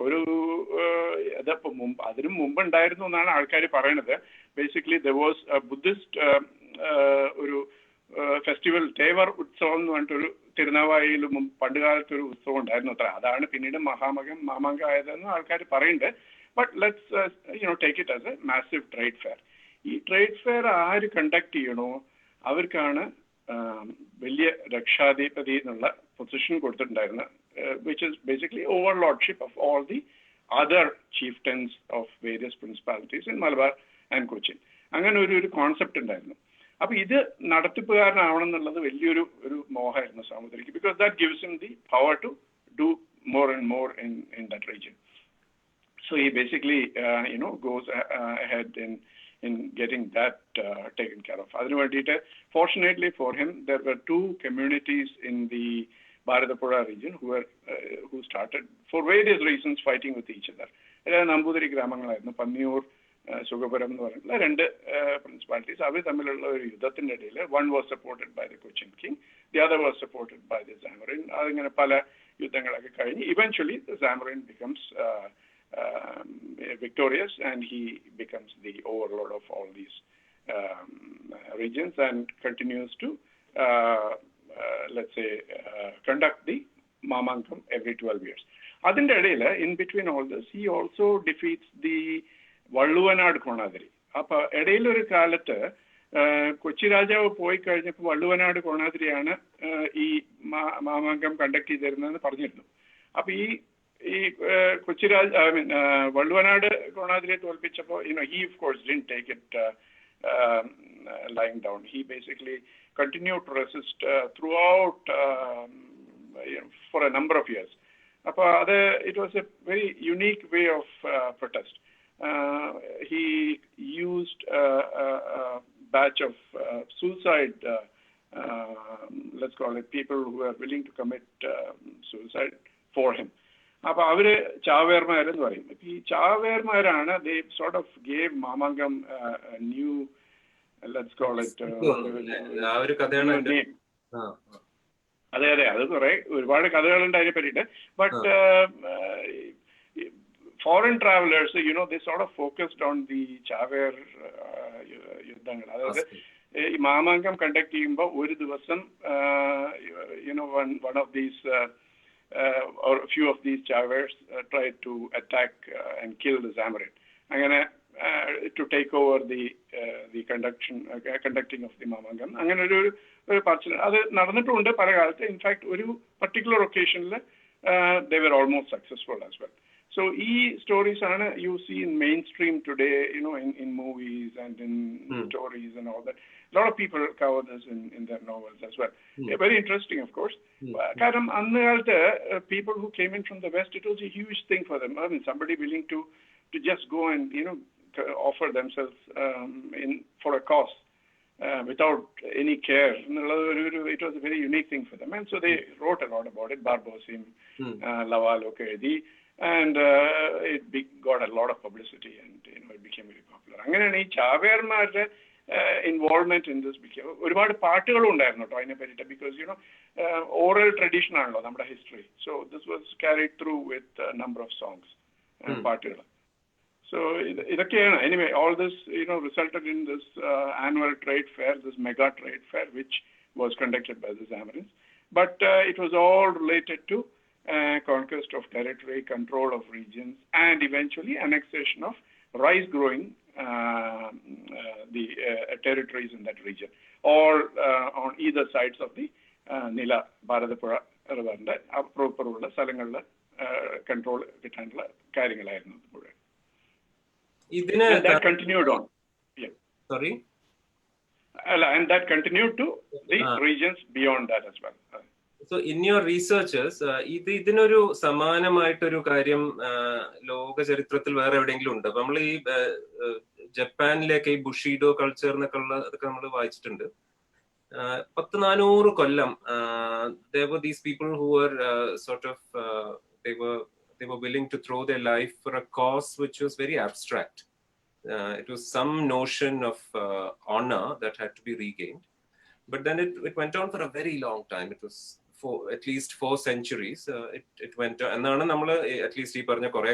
അതിനും മുമ്പ് ഉണ്ടായിരുന്നു എന്നാണ് ആൾക്കാർ പറയണത്. ബേസിക്കലി ദർ വാസ് ബുദ്ധിസ്റ്റ് ഒരു ഫെസ്റ്റിവൽ, തേവർ ഉത്സവം എന്ന് പറഞ്ഞിട്ടൊരു തിരുനാവായിയിൽ പണ്ട് കാലത്തൊരു ഉത്സവം ഉണ്ടായിരുന്നു അത്ര. അതാണ് പിന്നീട് മാമാങ്കം ആയതെന്ന് ആൾക്കാർ പറയുന്നുണ്ട്. But let's take it as a massive trade fair. ഈ ട്രേഡ് ഫെയർ ആര് കണ്ടക്ട് ചെയ്യണോ അവർക്കാണ് വലിയ രക്ഷാധിപതി എന്നുള്ള പൊസിഷൻ കൊടുത്തിട്ടുണ്ടായിരുന്നത്, which is basically overlordship of all the other chieftains of various principalities in Malabar and Cochin. അങ്ങനെ ഒരു കോൺസെപ്റ്റ് ഉണ്ടായിരുന്നു. അപ്പൊ ഇത് നടത്തിപ്പുകാരനാവണം എന്നുള്ളത് വലിയൊരു മോഹമായിരുന്നു സാമുദ്രിക്ക്, because that gives him the power to do more and more in that region. So he basically goes ahead in getting that taken care of. Fortunately for him, there were two communities in the Bharatapuzha region who started for various reasons fighting with each other. Nambudiri ഗ്രാമങ്ങളായിരുന്നു, പന്നിയൂർ, സുഗപുരം എന്ന് പറയുന്ന രണ്ട് principalities. അവർ തമ്മിലുള്ള ഒരു യുദ്ധത്തിന്റെ ഇടയിൽ one was supported by the Cochin king, the other was supported by the Zamarin. അതിങ്ങനെ പല യുദ്ധങ്ങളൊക്കെ കഴിഞ്ഞ് eventually the Zamarin becomes victorious, and he becomes the overlord of all these regions and continues to let's say conduct the Mamangam every 12 years. Adinte idile, in between all this, he also defeats the Valluvanad Konadiri. Appo idile oru kalathe Kochi രാജാവ് പോയി കഴിഞ്ഞപ്പോൾ വള്ളുവനാട് കോണാതിരിയാണ് ഈ Mamankam conduct ചെയ്തിരുന്നതെന്ന് പറഞ്ഞിരുന്നു. അപ്പൊ ഈ Valluvanad കോണാതിരിയെ തോൽപ്പിച്ചപ്പോൾ he of course didn't take it lying down. He basically continued to resist throughout for a number of years. അപ്പോൾ അത് it was a very unique way of protest. He used a batch of suicide, let's call it, people who are willing to commit suicide for him. അപ്പൊ അവര് ചാവേർമാരെന്ന് പറയും. ഈ ചാവേർമാരാണ് they sort of gave Mamankam new, let's call it, name. അതെ അത് ഒരുപാട് കഥകളുണ്ട് അതിനെ പറ്റിയിട്ട്. But foreign travelers, they sort of focused on the ചാവേർ യുദ്ധങ്ങൾ. അതായത് ഈ മാമാങ്കം കണ്ടക്ട് ചെയ്യുമ്പോൾ ഒരു ദിവസം one of these or a few of these Chavers tried to attack and kill the Zamarin. അങ്ങനെ to take over the conducting of the Mamangam. In fact, one particular occasion, they were almost successful as well. So, these stories you see in mainstream today, in movies and in stories and all that. A lot of people cover this in their novels as well. Very interesting, of course. People who came in from the West, it was a huge thing for them. I mean, somebody willing to just go and, offer themselves for a cause without any care. It was a very unique thing for them. And so they wrote a lot about it. Barbosim, Lawal, Okedi. And it got a lot of publicity, and it became very popular. Angane ee Chavermarde involvement in this became ഒരുപാട് പാട്ടുകളും ഉണ്ടായിരുന്നു ട്ടോ അതിനെ പറ്റിയിട്ട് because oral tradition ആണല്ലോ നമ്മുടെ history. So this was carried through with a number of songs and പാട്ടുകൾ. So ഇതൊക്കെയാണ് anyway all this resulted in this annual trade fair, this mega trade fair which was conducted by the Zamorin's, but it was all related to conquest of territory, control of regions, and eventually annexation of rice-growing the territories in that region, all on either sides of the Nila Bharatapura river. Appropriate സ്ഥലങ്ങളിലെ control കിട്ടാനുള്ള കാര്യങ്ങളായിരുന്നു മുഴുവൻ. And that continued on. Yeah. Sorry? And that continued to the regions beyond that as well. So in your researches, ഇതിനൊരു സമാനമായിട്ടൊരു കാര്യം ലോക ചരിത്രത്തിൽ വേറെ എവിടെയെങ്കിലും ഉണ്ട്? നമ്മൾ ഈ ജപ്പാനിലേക്ക് ഈ ബുഷീഡോ കൾച്ചർ എന്നൊക്കെ ഉള്ളതൊക്കെ നമ്മൾ വായിച്ചിട്ടുണ്ട്. 400 കൊല്ലം there were these people who were sort of they were willing to throw their life for a cause which was very abstract. It was some notion of honor that had to be regained, but then it went on for a very long time. It was for at least 4 centuries. It went on. എന്നാണ് നമ്മൾ at least ഈ പറഞ്ഞ കുറെ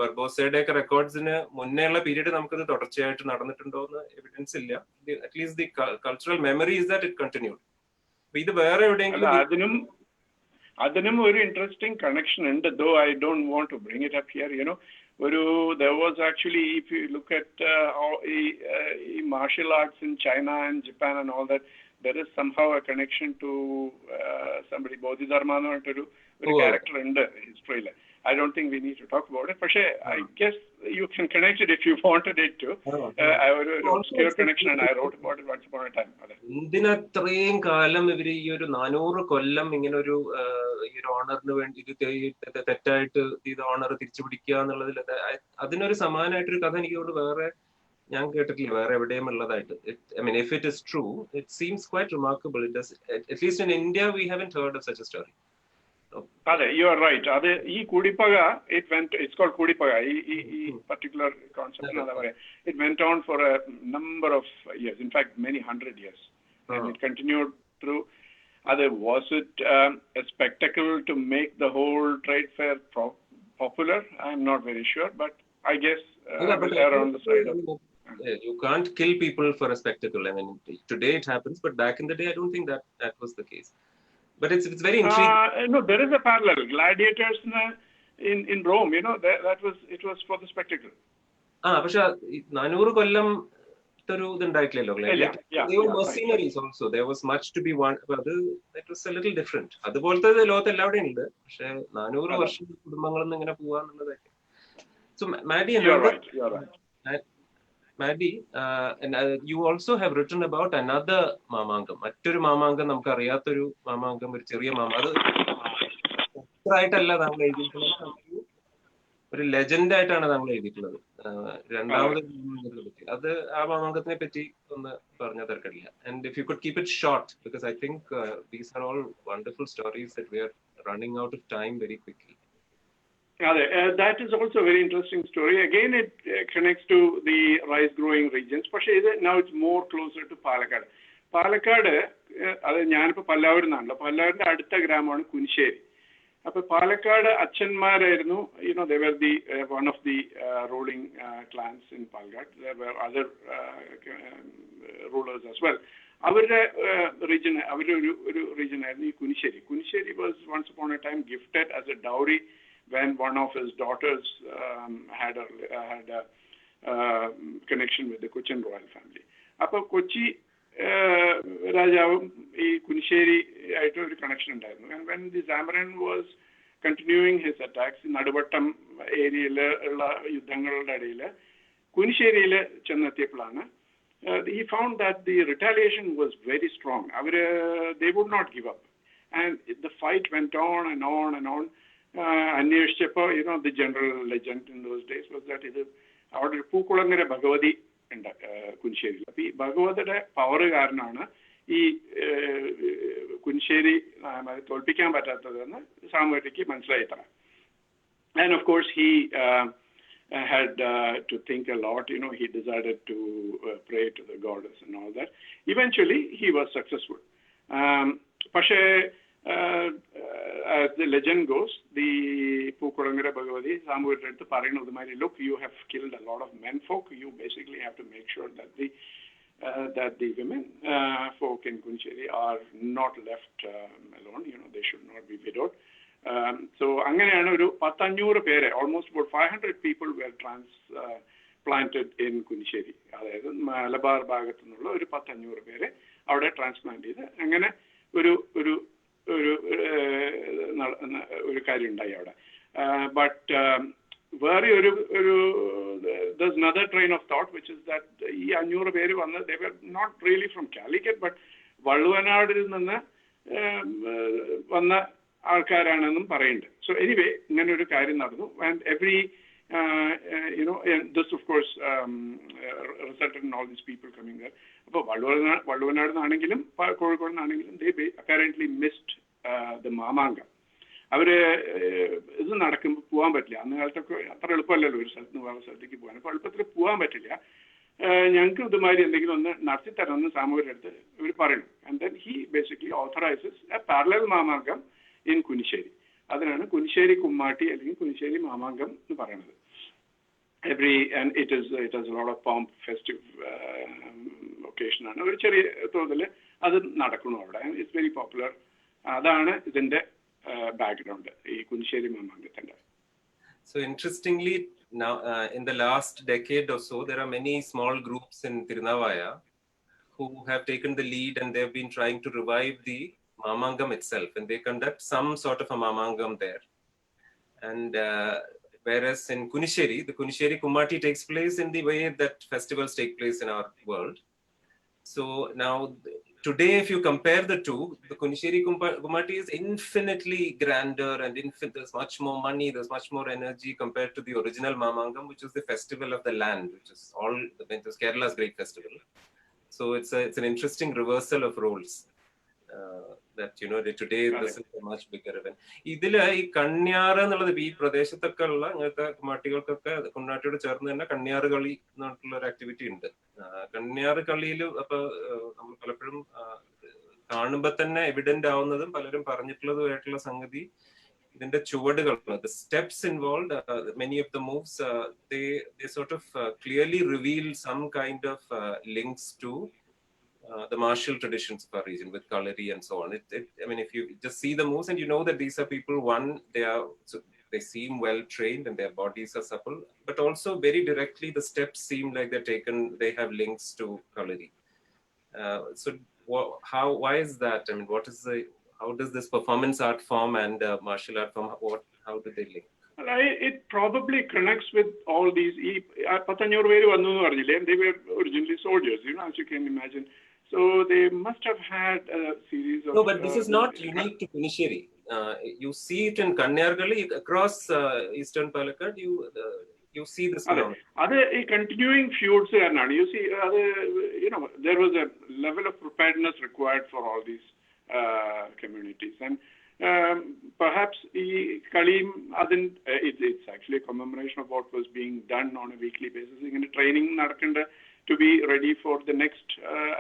ബർബോസയുടെ ഒക്കെ റെക്കോർഡ്സിന് മുന്നേ ഉള്ള period നമുക്കത് തുടർച്ചയായിട്ട് നടന്നിട്ടുണ്ടോ എന്ന് എവിഡൻസ് ഇല്ല. At least the cultural memory is that it continued. ഇത് വേറെ എവിടെയെങ്കിലും അതിനും ഒരു interesting connection ഉണ്ട്, though I don't want to bring it up here. There was actually, if you look at martial arts in China and Japan and all that, there is somehow a connection to somebody, Bodhidharma ennu oru character in the history. I don't think we need to talk about it. But I guess you can connect it if you wanted it to. I have an obscure connection and I wrote about it once upon a time. എന്തിനത്രയും കാലം ഇവര് ഈ ഒരു 400 കൊല്ലം ഇങ്ങനെ ഒരു ഓണറിന് വേണ്ടി ഇത് തെറ്റായിട്ട് ഇത് ഓണർ തിരിച്ചു പിടിക്കുക എന്നുള്ളതിൽ അതിനൊരു സമാനമായിട്ടൊരു കഥ എനിക്ക് വേറെ ഞാൻ കേട്ടിട്ടില്ല വേറെ എവിടെയും ഉള്ളതായിട്ട്. I mean, if it is true, it seems quite remarkable. It does, at least in India, we haven't heard of such a story. You are right. It's called Kudipaga. Particular concept. It went on for a number of years. In fact, many 100 years. And it continued through. Was it a spectacle to make the whole trade fair popular? I'm not very sure, but I guess they're on the side of. You can't kill people for a spectacle. I mean, today it happens, but back in the day, I don't think that was the case. But it's very intriguing. No, there is a parallel. Gladiators in Rome, it was for the spectacle. പക്ഷെ 400 കൊല്ലം ഒരു ഇതുണ്ടായിട്ടില്ലല്ലോ. They were mercenaries also. There was much to be won. That was a little different. അതുപോലത്തെ ലോകത്ത് എല്ലാവിടെയും ഉണ്ട്. പക്ഷെ 400 വർഷം കുടുംബങ്ങളിൽ നിന്ന് ഇങ്ങനെ പോവാന്നുള്ളതൊക്കെ. So Maddy, you're right. Maddy, and you also have written about another Mamankam. മറ്റൊരു മാമാങ്കം നമുക്ക് അറിയാത്തൊരു മാമാങ്കം, ഒരു ചെറിയ അത് ആയിട്ടല്ല താങ്കൾ എഴുതിയിട്ടുള്ളത്, ഒരു ലെജൻഡ് ആയിട്ടാണ് താങ്കൾ എഴുതിയിട്ടുള്ളത്. രണ്ടാമത് അത് ആ മാമാങ്കത്തിനെ പറ്റി ഒന്ന് പറഞ്ഞ തിരക്കില്ല. And if you could keep it short, because I think these are all wonderful stories that we are running out of time very quickly. That is also a very interesting story. Again, it connects to the rice-growing regions. But now it's more closer to Palakkad. Palakkad, ഞാനിപ്പോൾ പല്ലാവൂരിന്നാണല്ലോ. പല്ലാവൂരിന്റെ അടുത്ത ഗ്രാമമാണ് കുനിശ്ശേരി. അപ്പോൾ Palakkad അച്ഛന്മാരായിരുന്നു, they were one of the ruling clans in Palakkad. There were other rulers as well. അവരുടെ region, അവരുടെ ഒരു region ആയിരുന്നു ഈ Kunissery. Kunissery was once upon a time gifted as a dowry when one of his daughters had connection with the Cochin royal family. Appo Kochi Rajavum Kunisheri aayittu oru connection undayirunnu. And when the Zamarin was continuing his attacks in Naduvattam area ulla yuddhangalude idayil Kunisheriyil chennettiyappolana he found that the retaliation was very strong. They would not give up. And the fight went on and on and on. The general legend in those days was that അവിടെ പൂക്കുളങ്ങര ഭഗവതി ഉണ്ട് കുനിശ്ശേരിയിൽ. അപ്പൊ ഈ ഭഗവതിയുടെ power കാരണമാണ് ഈ കുനിശ്ശേരി തോൽപ്പിക്കാൻ പറ്റാത്തതെന്ന് സാമൂതിരിക്ക് മനസ്സിലായി തരാം. And of course he had to think a lot. He decided to pray to the goddess and all that. Eventually he was successful. പക്ഷേ as the legend goes, the Pookulangara Bhagavati Sambuddha eduthu parayunnathu, look, you have killed a lot of men folk. You basically have to make sure that the women folk in Kuncheri are not left alone. They should not be widowed. So അങ്ങനെയാണ് ഒരു 500 പേരെ, almost about 500 people were transplanted in Kunisheri. അതായത് മലബാർ ഭാഗത്തു നിന്നുള്ള ഒരു 500 പേരെ അവിടെ transplant ചെയ്ത് അങ്ങനെ ഒരു കാര്യം ഉണ്ടായി അവിടെ. ബട്ട് വേറെ there's another train of thought which is that ഈ 500 പേര് വന്ന് they were not really from Calicut but വള്ളുവനാടിൽ നിന്ന് വന്ന ആൾക്കാരാണെന്നും പറയുന്നുണ്ട്. So anyway, ഇങ്ങനെ ഒരു കാര്യം നടന്നു. And every and this of course resulted in all these people coming there. അപ്പോൾ വള്ളുവനാട് നിന്നാണെങ്കിലും കോഴിക്കോട് നിന്നാണെങ്കിലും they apparently missed the Mamankam. ഇത് നടക്കുമ്പോൾ പോകാൻ പറ്റില്ല. അന്ന് കാലത്തൊക്കെ അത്ര എളുപ്പമല്ലല്ലോ ഒരു സ്ഥലത്ത് നിന്ന് വേറെ സ്ഥലത്തേക്ക് പോകാൻ. അപ്പോൾ എളുപ്പത്തിൽ പോകാൻ പറ്റില്ല. ഞങ്ങൾക്ക് ഇതുമാതിരി എന്തെങ്കിലും ഒന്ന് നടത്തി തരണമെന്ന് സാമൂതിരിയുടെ അടുത്ത് ഇവർ പറയണം. And then he basically authorises a parallel Mamankam in Kunissery. അതിനാണ് കുനിശ്ശേരി കുമ്മാട്ടി അല്ലെങ്കിൽ കുനിശ്ശേരി മാമാങ്കം എന്ന് പറയുന്നത്. And it has a lot of pomp, festive occasion ആണ്. ഒരു ചെറിയ തോതിൽ അത് നടക്കണം അവിടെ. It's very popular. അതാണ് ഇതിന്റെ ബാക്ക്ഗ്രൗണ്ട് ഈ Kunissery മാമാങ്കത്തിന്റെ. So interestingly, now in the last decade or so, there are many small groups in Tirunavaya who have taken the lead and they've been trying to revive the mamangam itself, and they conduct some sort of a mamangam there. And whereas in Kunisheri, the Kunisheri Kummati takes place in the way that festivals take place in our world. So now, today, if you compare the two, the Kunisheri Kummati is infinitely grander and there's much more money, there's much more energy compared to the original Mamangam, which is the festival of the land, which is Kerala's great festival. So it's an interesting reversal of roles. That today this is a much bigger event. ഇതില് ഈ കണ്യാറ് എന്നുള്ളത് ഈ പ്രദേശത്തൊക്കെ ഉള്ള അങ്ങനത്തെ കുമ്മാട്ടികൾക്കൊക്കെ കുമ്മാട്ടിയോട് ചേർന്ന് തന്നെ കണ്യാറ് കളി എന്നുള്ള ഒരു ആക്ടിവിറ്റി ഉണ്ട്. കണ്യാറ് കളിയിൽ അപ്പൊ നമ്മൾ പലപ്പോഴും കാണുമ്പോ തന്നെ എവിഡന്റ് ആവുന്നതും പലരും പറഞ്ഞിട്ടുള്ളതുമായിട്ടുള്ള സംഗതി ഇതിന്റെ ചുവടുകൾ, the steps involved, many of the moves, they sort of clearly reveal some kind of links to the martial traditions of our region with Kalari and so on. I mean, if you just see the moves and you know that these are people, one, they seem well trained and their bodies are supple, but also very directly the steps seem like they have links to Kalari. So why is that? I mean, how does this performance art form and martial art form, how do they link? It probably connects with all these. They were originally soldiers, as you can imagine. So they must have had a series of... No, but this is not unique to Kunisheri. You see it in Kanyargali, across Eastern Palakkad, you see this phenomenon. Other continuing feuds, you see, there was a level of preparedness required for all these communities. And perhaps it's actually a commemoration of what was being done on a weekly basis. Training to be ready for the next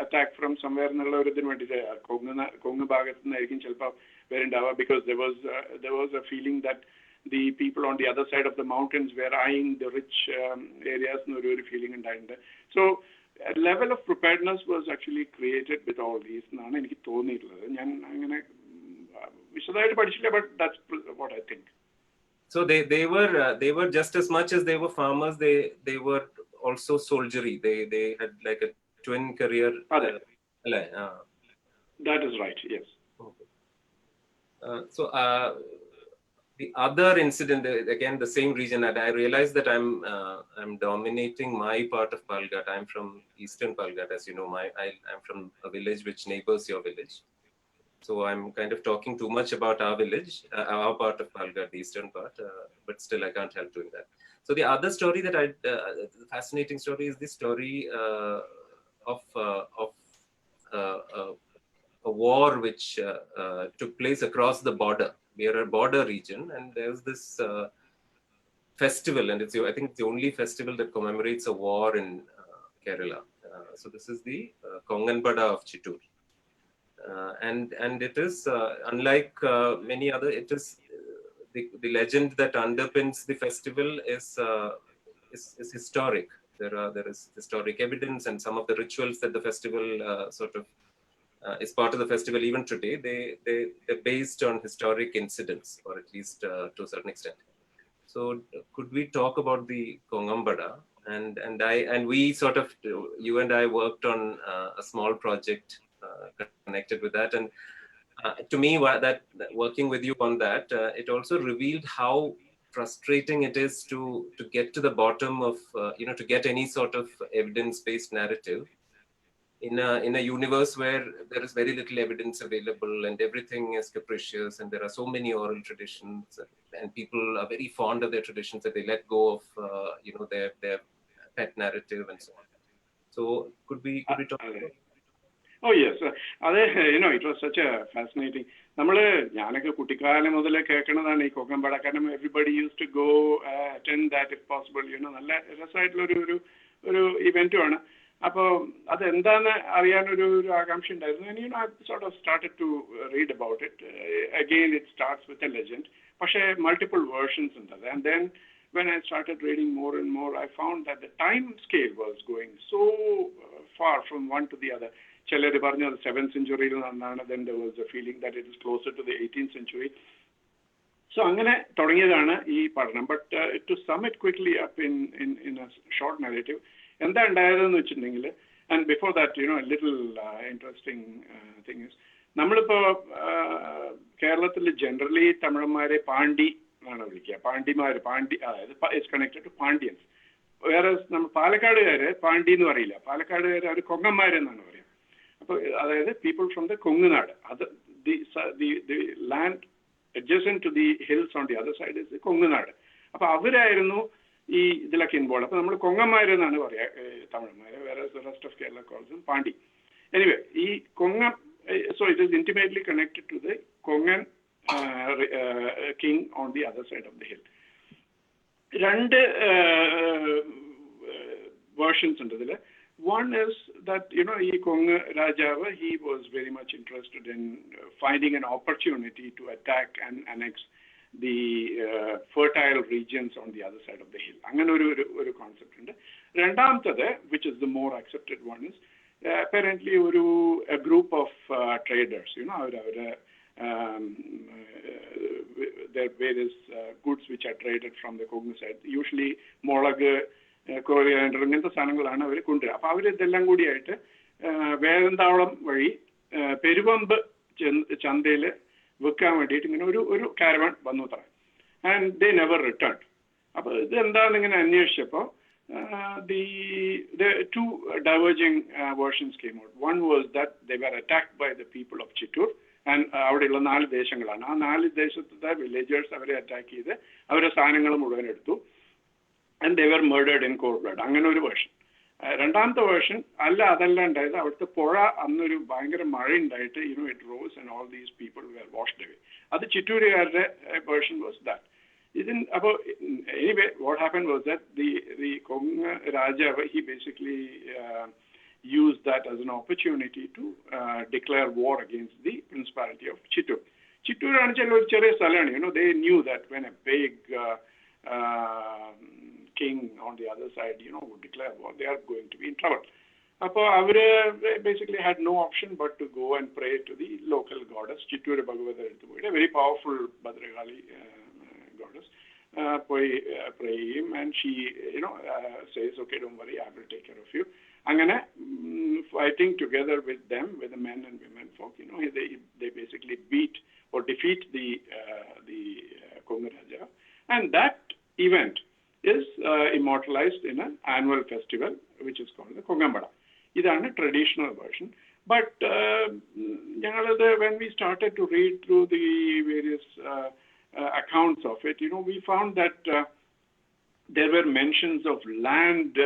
attack from somewhere because there was a feeling that the people on the other side of the mountains were eyeing the rich areas. Feeling. So a level of preparedness was actually created with all these. But that's what I think. So they were just as much as they were farmers. They were also soldiery. They had like a twin career. That is right, yes. Okay. So the other incident, again, the same region, that I realized that I'm dominating my part of Palghat. I'm from Eastern Palghat, as you know. I'm from a village which neighbors your village. So I'm kind of talking too much about our village, our part of Palghat, the eastern part, but still I can't help doing that. So the other story that the fascinating story is the story of a war which took place across the border. We are a border region, and there's this festival, and I think it's the only festival that commemorates a war in Kerala. So this is the Konganpada of Chittoor. And it is unlike many other. It is the legend that underpins the festival is historic. There is historic evidence, and some of the rituals that the festival sort of is part of the festival even today. They're based on historic incidents, or at least to a certain extent. So could we talk about the Kongambada? And we sort of, you and I worked on a small project connected with that. And to me, that working with you on that, it also revealed how frustrating it is to get to the bottom of, to get any sort of evidence-based narrative in a universe where there is very little evidence available and everything is capricious, and there are so many oral traditions, and people are very fond of their traditions that they let go of, their pet narrative and so on. So could we talk about that? Oh, yes. It was such a fascinating. ഞാനൊക്കെ കുട്ടിക്കാലം മുതലേ കേൾക്കണതാണ് ഈ കൊങ്ങമ്പട. കാരണം everybody used to go attend that if possible. നല്ല രസമായിട്ടുള്ള ഒരു ഇവന്റുമാണ്. അപ്പോൾ അതെന്താന്ന് അറിയാനൊരു ആകാംക്ഷ ഉണ്ടായിരുന്നു. And I sort of started to read about it. Again, it starts with a legend. പക്ഷേ multiple versions ഉണ്ട്. And then when I started reading more and more, I found that the time scale was going so far from one to the other. ചിലര് പറഞ്ഞു അത് 7th century നടന്നാണ്. Then there was a feeling that it is closer to the 18th century. So അങ്ങനെ തുടങ്ങിയതാണ് ഈ പഠനം. But to sum it quickly up in a short narrative, എന്താ ഉണ്ടായതെന്ന് വെച്ചിട്ടുണ്ടെങ്കിൽ, and before that, a little interesting thing is, നമ്മളിപ്പോ കേരളത്തിൽ generally തമിഴന്മാരെ പാണ്ടി എന്നാണ് വിളിക്കുക. പാണ്ടി അതായത് ഇറ്റ്സ് കണക്റ്റഡ് ടു പാണ്ഡ്യൻസ്. വേറെ നമ്മൾ പാലക്കാടുകാര് പാണ്ടി എന്ന് പറയില്ല. പാലക്കാടുകാര് അവർ കൊങ്ങന്മാരെന്നാണ് പറയുക. അപ്പൊ അതായത് പീപ്പിൾ ഫ്രം ദ കൊങ്ങുനാട്, അത് the land adjacent to the hills on the other side is the കൊങ്ങുനാട്. അപ്പൊ അവരായിരുന്നു ഈ ഇതിലൊക്കെ ഇൻവോൾവ്. അപ്പൊ നമ്മൾ കൊങ്ങന്മാരെന്നാണ് പറയാ തമിഴന്മാര്. വേറെ the rest of Kerala calls them Pandi. Anyway, ഈ കൊങ്ങ, so it is intimately connected to the Kongan king on the other side of the hill. രണ്ട് versions ഉണ്ട് ഇതില്. One is that, ഈ കൊങ്ങ് രാജാവ്, he was very much interested in finding an opportunity to attack and annex the fertile regions on the other side of the hill. അങ്ങനെ ഒരു concept ഉണ്ട്. രണ്ടാമത്തത്, which is the more accepted one, is apparently a group of traders, അവരുടെ there are various goods which are traded from the Kongu side. Usually മുളക്, coriander, ഇങ്ങനത്തെ സാധനങ്ങളാണ് അവർ കൊണ്ടുവരിക. അപ്പൊ അവരിതെല്ലാം കൂടിയായിട്ട് വേദന്താവളം വഴി പെരുവമ്പ് ചന്തയിൽ വിൽക്കാൻ വേണ്ടിയിട്ട് ഇങ്ങനെ ഒരു കാരവൺ വന്നു അത്ര. And they never return. അപ്പൊ ഇത് എന്താണെന്ന് ഇങ്ങനെ അന്വേഷിച്ചപ്പോൾ the two diverging versions came out. One was that they were attacked by the people of Chittoor, and അവിടെയുള്ള 4 ദേശങ്ങളാണ്. ആ 4 ദേശത്തെ വില്ലേജേഴ്സ് അവരെ അറ്റാക്ക് ചെയ്ത് അവരുടെ സാധനങ്ങൾ മുഴുവൻ എടുത്തു. And they were murdered in cold blood. അങ്ങനെ ഒരു വേർഷൻ. രണ്ടാമത്തെ വേർഷൻ അതല്ല ഉണ്ടായത്, അവിടുത്തെ പുഴ അന്നൊരു ഭയങ്കര മഴ ഉണ്ടായിട്ട് it rose and all these people were washed away. അത് ചിറ്റൂരുകാരുടെ വേർഷൻ was that. അപ്പോൾ anyway, what happened was that the Konga Raja, he basically used that as an opportunity to declare war against the principality of Chittoor. Chittoor ആണെന്ന് ഒരു ചെറിയ സ്ഥലമാണ്. They knew that when a big king on the other side, would declare war, they are going to be in trouble. Appo avare basically had no option but to go and pray to the local goddess, Chittoor Bhagavata, a very powerful Bhadragali goddess. pray him, and she, says, okay, don't worry, I will take care of you. Angana, fighting together with them, with the men and women folk, they basically beat or defeat the Kongu Raja. And that event is immortalized in an annual festival, which is called the Kongambada. This is a traditional version. But when we started to read through the various accounts of it, we found that there were mentions of land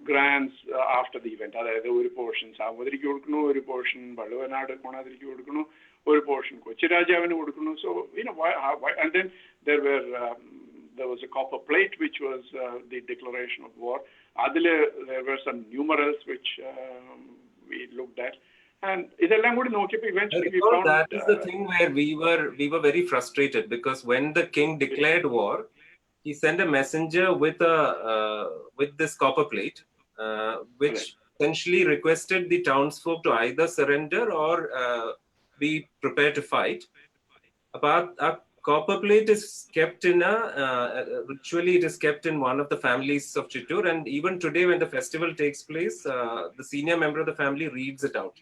grants after the event. That is, one portion Samadrikku kodukunu, one portion Valluvanadu Konadrikku kodukunu, one portion Kochi Rajavinu kodukunu. So why, and then there was a copper plate which was the declaration of war. There were some numerals which we looked at. And eventually we found that is the thing where we were very frustrated, because when the king declared war, he sent a messenger with this copper plate, which essentially requested the townsfolk to either surrender or be prepared to fight. But a copper plate is kept in ritually it is kept in one of the families of Chittoor, and even today when the festival takes place, the senior member of the family reads it out.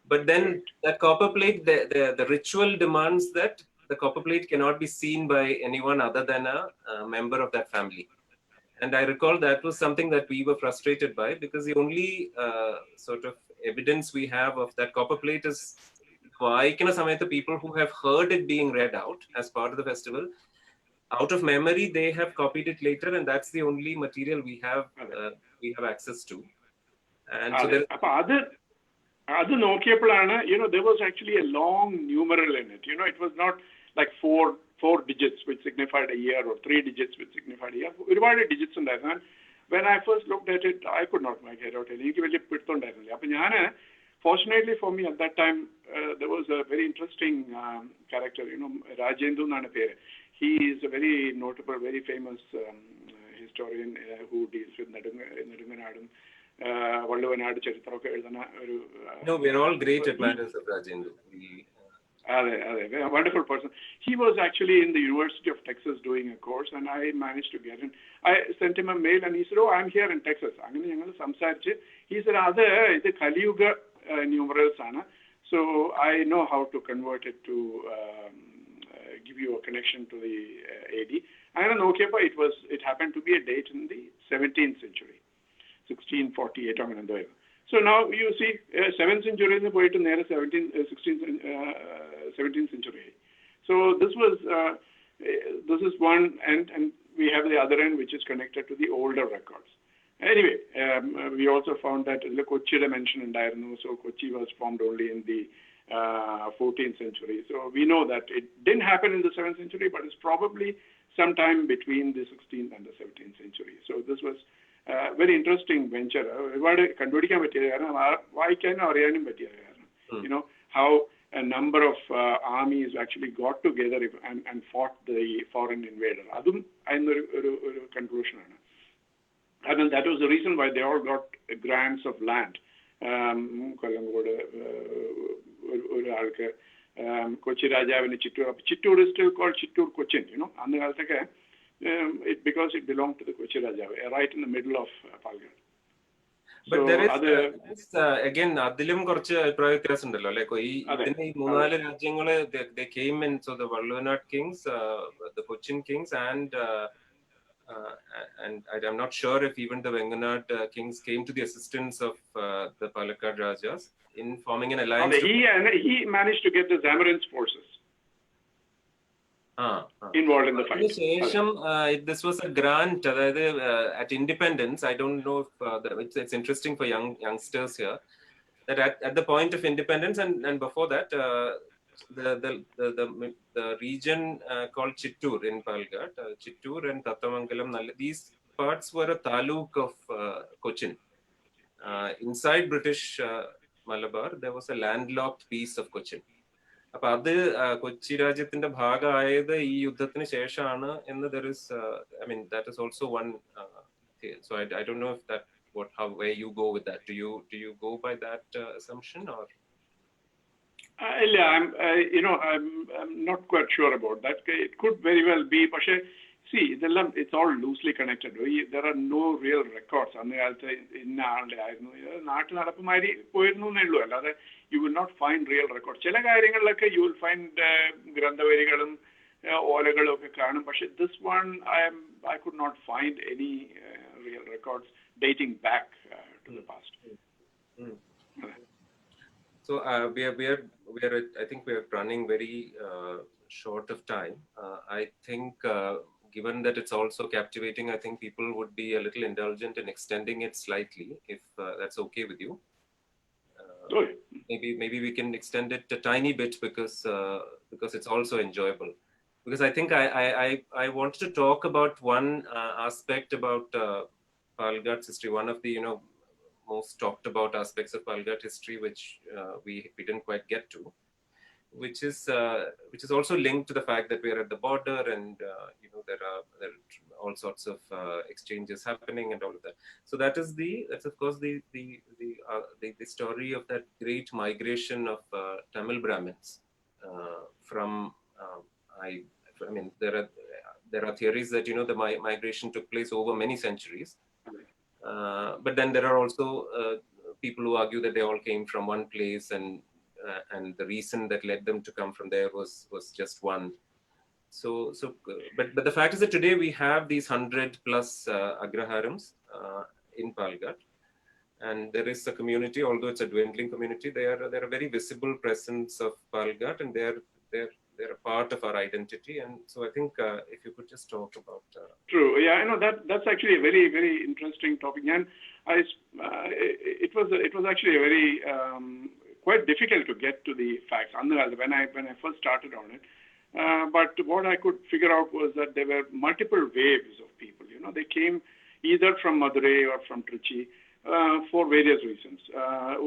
But then that copper plate, the ritual demands that the copper plate cannot be seen by anyone other than a member of that family. And I recall that was something that we were frustrated by, because the only sort of evidence we have of that copper plate is the people who have heard it being read out as part of the festival. Out of memory, they have copied it later, and that's the only material we have access to. And so there was actually a long numeral in it. It was not like four digits which signified a year, or 3 digits which signified a year. Divided digits in that. When I first looked at it, I could not make it out. Fortunately for me at that time, there was a very interesting character, Rajendu Nanapere. He is a very notable, very famous historian who deals with Nedunganadum. No, we're all great admirers of Rajendu. A wonderful person. He was actually in the University of Texas doing a course, and I managed to get in. I sent him a mail, and he said, "Oh, I'm here in Texas." He said, "This is Kaliyuga numerals, so I know how to convert it to give you a connection to the AD." It happened to be a date in the 17th century, 1648. So now you see 7th century in the 17th century. So this is one end, and we have the other end which is connected to the older records. Anyway, we also found that the Kochi mention in Diarno, so Kochi was formed only in the 14th century. So we know that it didn't happen in the 7th century, but it's probably sometime between the 16th and the 17th century. So this was very interesting venture. How a number of armies actually got together and fought the foreign invader. That's a conclusion. And that was the reason why they all got grants of land. Kochi Rajavinu Chittoor. Chittoor is still called Chittoor Cochin, because it belonged to the Kochi Raja, right in the middle of Palakkad. But so there is again Adilum Korcha Prayakrasundalo, like Munala Rajangala, they came in, so the Valluvanad kings, the Cochin kings, and I'm not sure if even the Venganad kings came to the assistance of the Palakkad Rajas in forming an alliance. He managed to get the Zamorin's forces involved in the fight. This was a grant at independence. I don't know if it's interesting for youngsters here that at the point of independence and before that, the region called Chittoor in Palakkad, Chittoor and Tattamangalam, these parts were a taluk of Cochin. Inside British Malabar, there was a landlocked piece of Cochin. Kochi Rajyathinte bhagayayathu ee yuddhathinu sheshana ennu there is that is also one so I don't know if that where you go with that. Do you go by that assumption, or I'm not quite sure about that. It could very well be. see, it's all loosely connected. There are no real records. You will not find real records. You will find grandhavarigalum, ഓലകളും ഒക്കെ കാണും. പക്ഷെ this one I could not find any real records dating back to the past. So we are I think we are running very short of time. I think given that it's also captivating, I think people would be a little indulgent in extending it slightly, if that's okay with you. Maybe we can extend it a tiny bit because it's also enjoyable. Because I think I wanted to talk about one aspect about Palghad's history, one of the most talked about aspects of Palghad history, which we didn't quite get to, which is also linked to the fact that we are at the border, and there are all sorts of exchanges happening and all of that. So that's of course the story of that great migration of Tamil Brahmins from. I mean, there are theories that the migration took place over many centuries, but then there are also people who argue that they all came from one place, and the reason that led them to come from there was just one. But the fact is that today we have these 100+ agraharams in Palghad, and there is a community, although it's a dwindling community. They're a very visible presence of Palghad, and they're a part of our identity. And so I think if you could just talk about True. Yeah, I know that's actually a very, very interesting topic, and it was actually a very quite difficult to get to the facts when I first started on it. But what I could figure out was that there were multiple waves of people. They came either from Madurai or from Trichy for various reasons.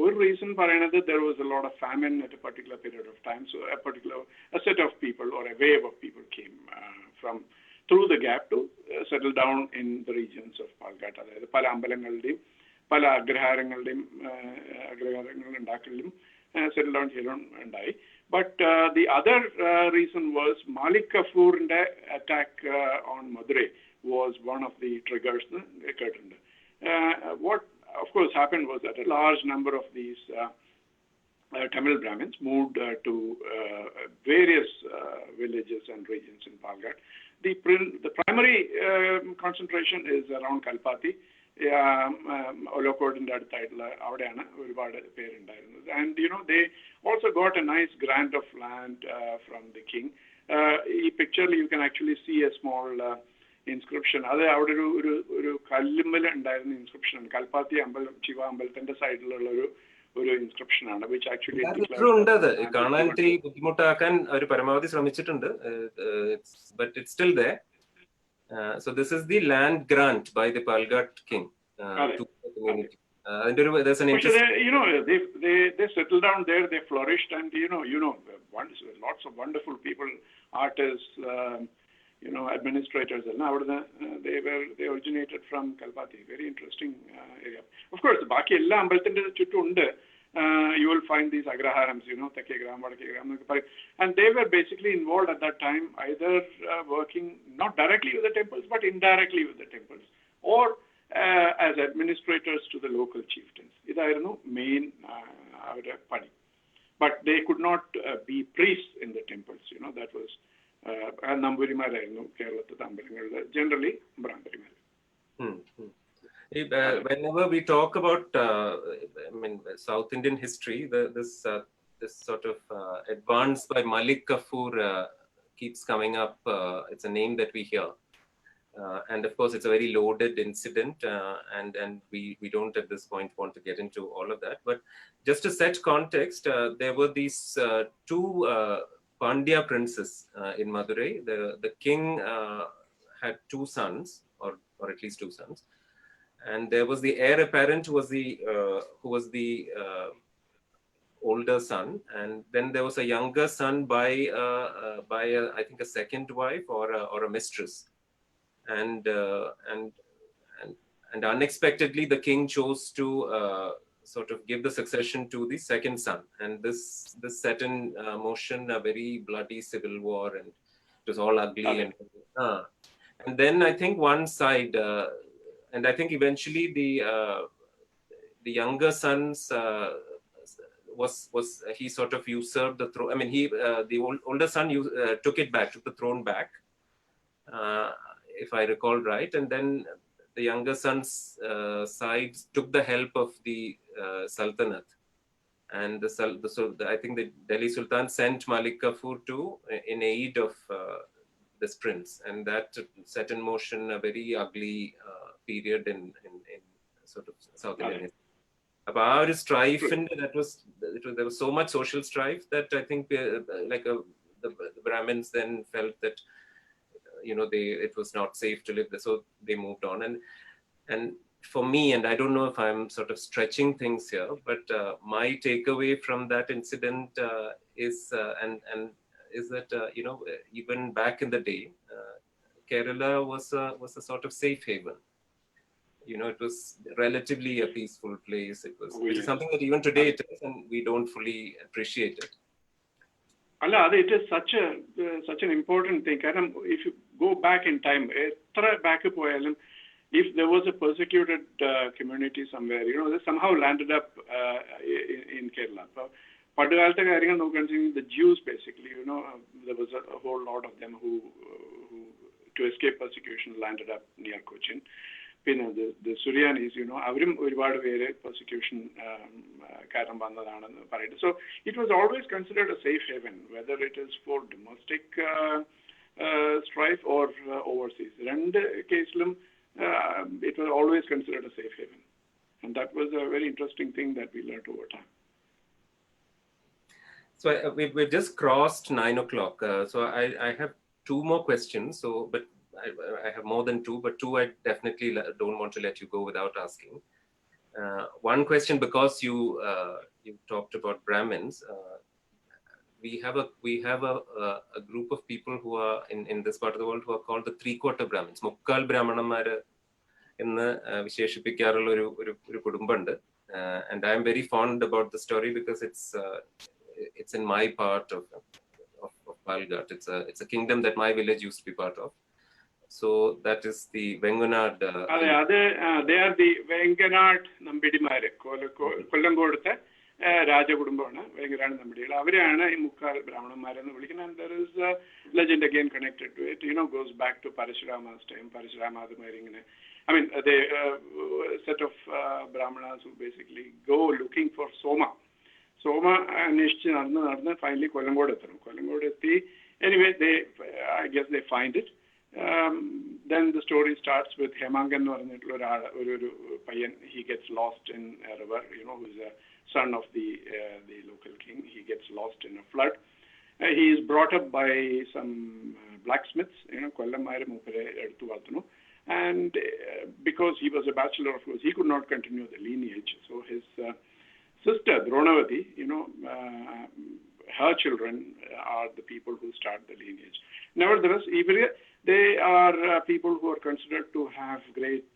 One reason, there was a lot of famine at a particular period of time. So a set of people or a wave of people came from through the gap to settle down in the regions of Palghad. പല അമ്പലങ്ങളുടെയും പല അഗ്രഹാരങ്ങളുടെയും ഉണ്ടാക്കലിലും settle down ഉണ്ടായി. But the other reason was Malik Kafur's attack on Madurai was one of the triggers. What of course happened was that a large number of these Tamil Brahmins moved to various villages and regions in Palghad. The primary concentration is around Kalpati. ഒലോക്കോടിന്റെ അടുത്തായിട്ടുള്ള അവിടെയാണ് ഒരുപാട് പേരുണ്ടായിരുന്നത്. And they also got a nice grant of land from the king. ഈ picture you can actually see a small inscription. അത് അവിടെ ഒരു കല്ലുമ്മൽ ഉണ്ടായിരുന്ന inscription ആണ്. കൽപ്പാത്തി അമ്പലം ശിവ അമ്പലത്തിന്റെ സൈഡിലുള്ള ഒരു ഇൻസ്ക്രിപ്ഷൻ ആണ്, which actually കാണാൻ ഇത്തിരി ബുദ്ധിമുട്ടാക്കാൻ അവർ പരമാവധി ശ്രമിച്ചിട്ടുണ്ട്, but it's still there. So this is the land grant by the Palghad king to the community. There's an interest. They settled down there, they flourished, and lots of wonderful people, artists, administrators. They originated from Kalpati. Very interesting area. Of course, ബാക്കി എല്ലാ അമ്പലത്തിന്റെ ചുറ്റും ഉണ്ട്. You will find these agraharams, Tekkegram, Vadakkegram, and they were basically involved at that time, either working not directly with the temples, but indirectly with the temples, or as administrators to the local chieftains. Idayirunnu main avരുടെ പണി. But they could not be priests in the temples. That was നമ്പൂരിമാരായിരുന്നു കേരളത്തിലെ അമ്പലങ്ങളിൽ, generally ബ്രാഹ്മണന്മാർ. Whenever we talk about South Indian history, this sort of advance by Malik Kafur keeps coming up. It's a name that we hear, and of course it's a very loaded incident, and we don't at this point want to get into all of that. But just to set context, there were these two Pandya princes in Madurai. The king had two sons, or at least two sons. And there was the heir apparent who was the older son, and then there was a younger son by I think a second wife or a mistress, and unexpectedly the king chose to sort of give the succession to the second son, and this set in motion a very bloody civil war, and it was all ugly. And then I think one side, and I think eventually the younger sons was he sort of usurped the throne. I mean, the older son took the throne back, if I recall right, and then the younger son's side took the help of the Sultanate, and I think the Delhi Sultan sent Malik Kafur in aid of this prince, and that set in motion a very ugly period in sort of South Indian history. About strife, and there was so much social strife that I think the Brahmins then felt that it was not safe to live there, so they moved on. And for me, and I don't know if I'm sort of stretching things here, but my takeaway from that incident is that even back in the day, Kerala was a sort of safe haven. It was relatively a peaceful place. It is something that even today it is, and we don't fully appreciate it. Allah, it is such an important thing. If you go back in time, if there was a persecuted community somewhere, they somehow landed up in Kerala. The Jews, basically, there was a whole lot of them who to escape persecution, landed up near Cochin. The Suryanis, avrum ഒരുപാട് പേര് persecution കാരണം വന്നതാണെന്ന് പറയുന്നത്. So it was always considered a safe haven, whether it is for domestic strife or overseas. രണ്ട് കേസിലും it was always considered a safe haven, and that was a very interesting thing that we learned over time. So we've just crossed 9 o'clock. So I have two more questions. So, but I have more than two, but two I definitely don't want to let you go without asking. One question, because you talked about Brahmins, we have a group of people who are in this part of the world who are called the three-quarter Brahmins. Mukkal Brahmanamar ennu visheshipikkarulla oru kudumbundu, and I am very fond about the story because it's in my part of Palakkad. It's a kingdom that my village used to be part of. So that is the Venganad. They are the Venganad Nambidimare, Koottamkoodal Rajakudumbana, Venganad Nambidil. Avareyana in Mukkal Brahmanamar ennu vilikkunnu, and there is a legend again connected to it. Goes back to Parashurama's time. Parashurama I mean, they set of Brahmanas who basically go looking for Soma. Soma anishchi nadnu finally Koottamkoodal. Anyway, I guess they find it. Then the story starts with Hemangan Payan. He gets lost in a river, who's a son of the local king. He gets lost in a flood. He is brought up by some blacksmiths, and because he was a bachelor, of course, he could not continue the lineage. So his sister, Dronavati, her children are the people who start the lineage. Nevertheless, they are people who are considered to have great,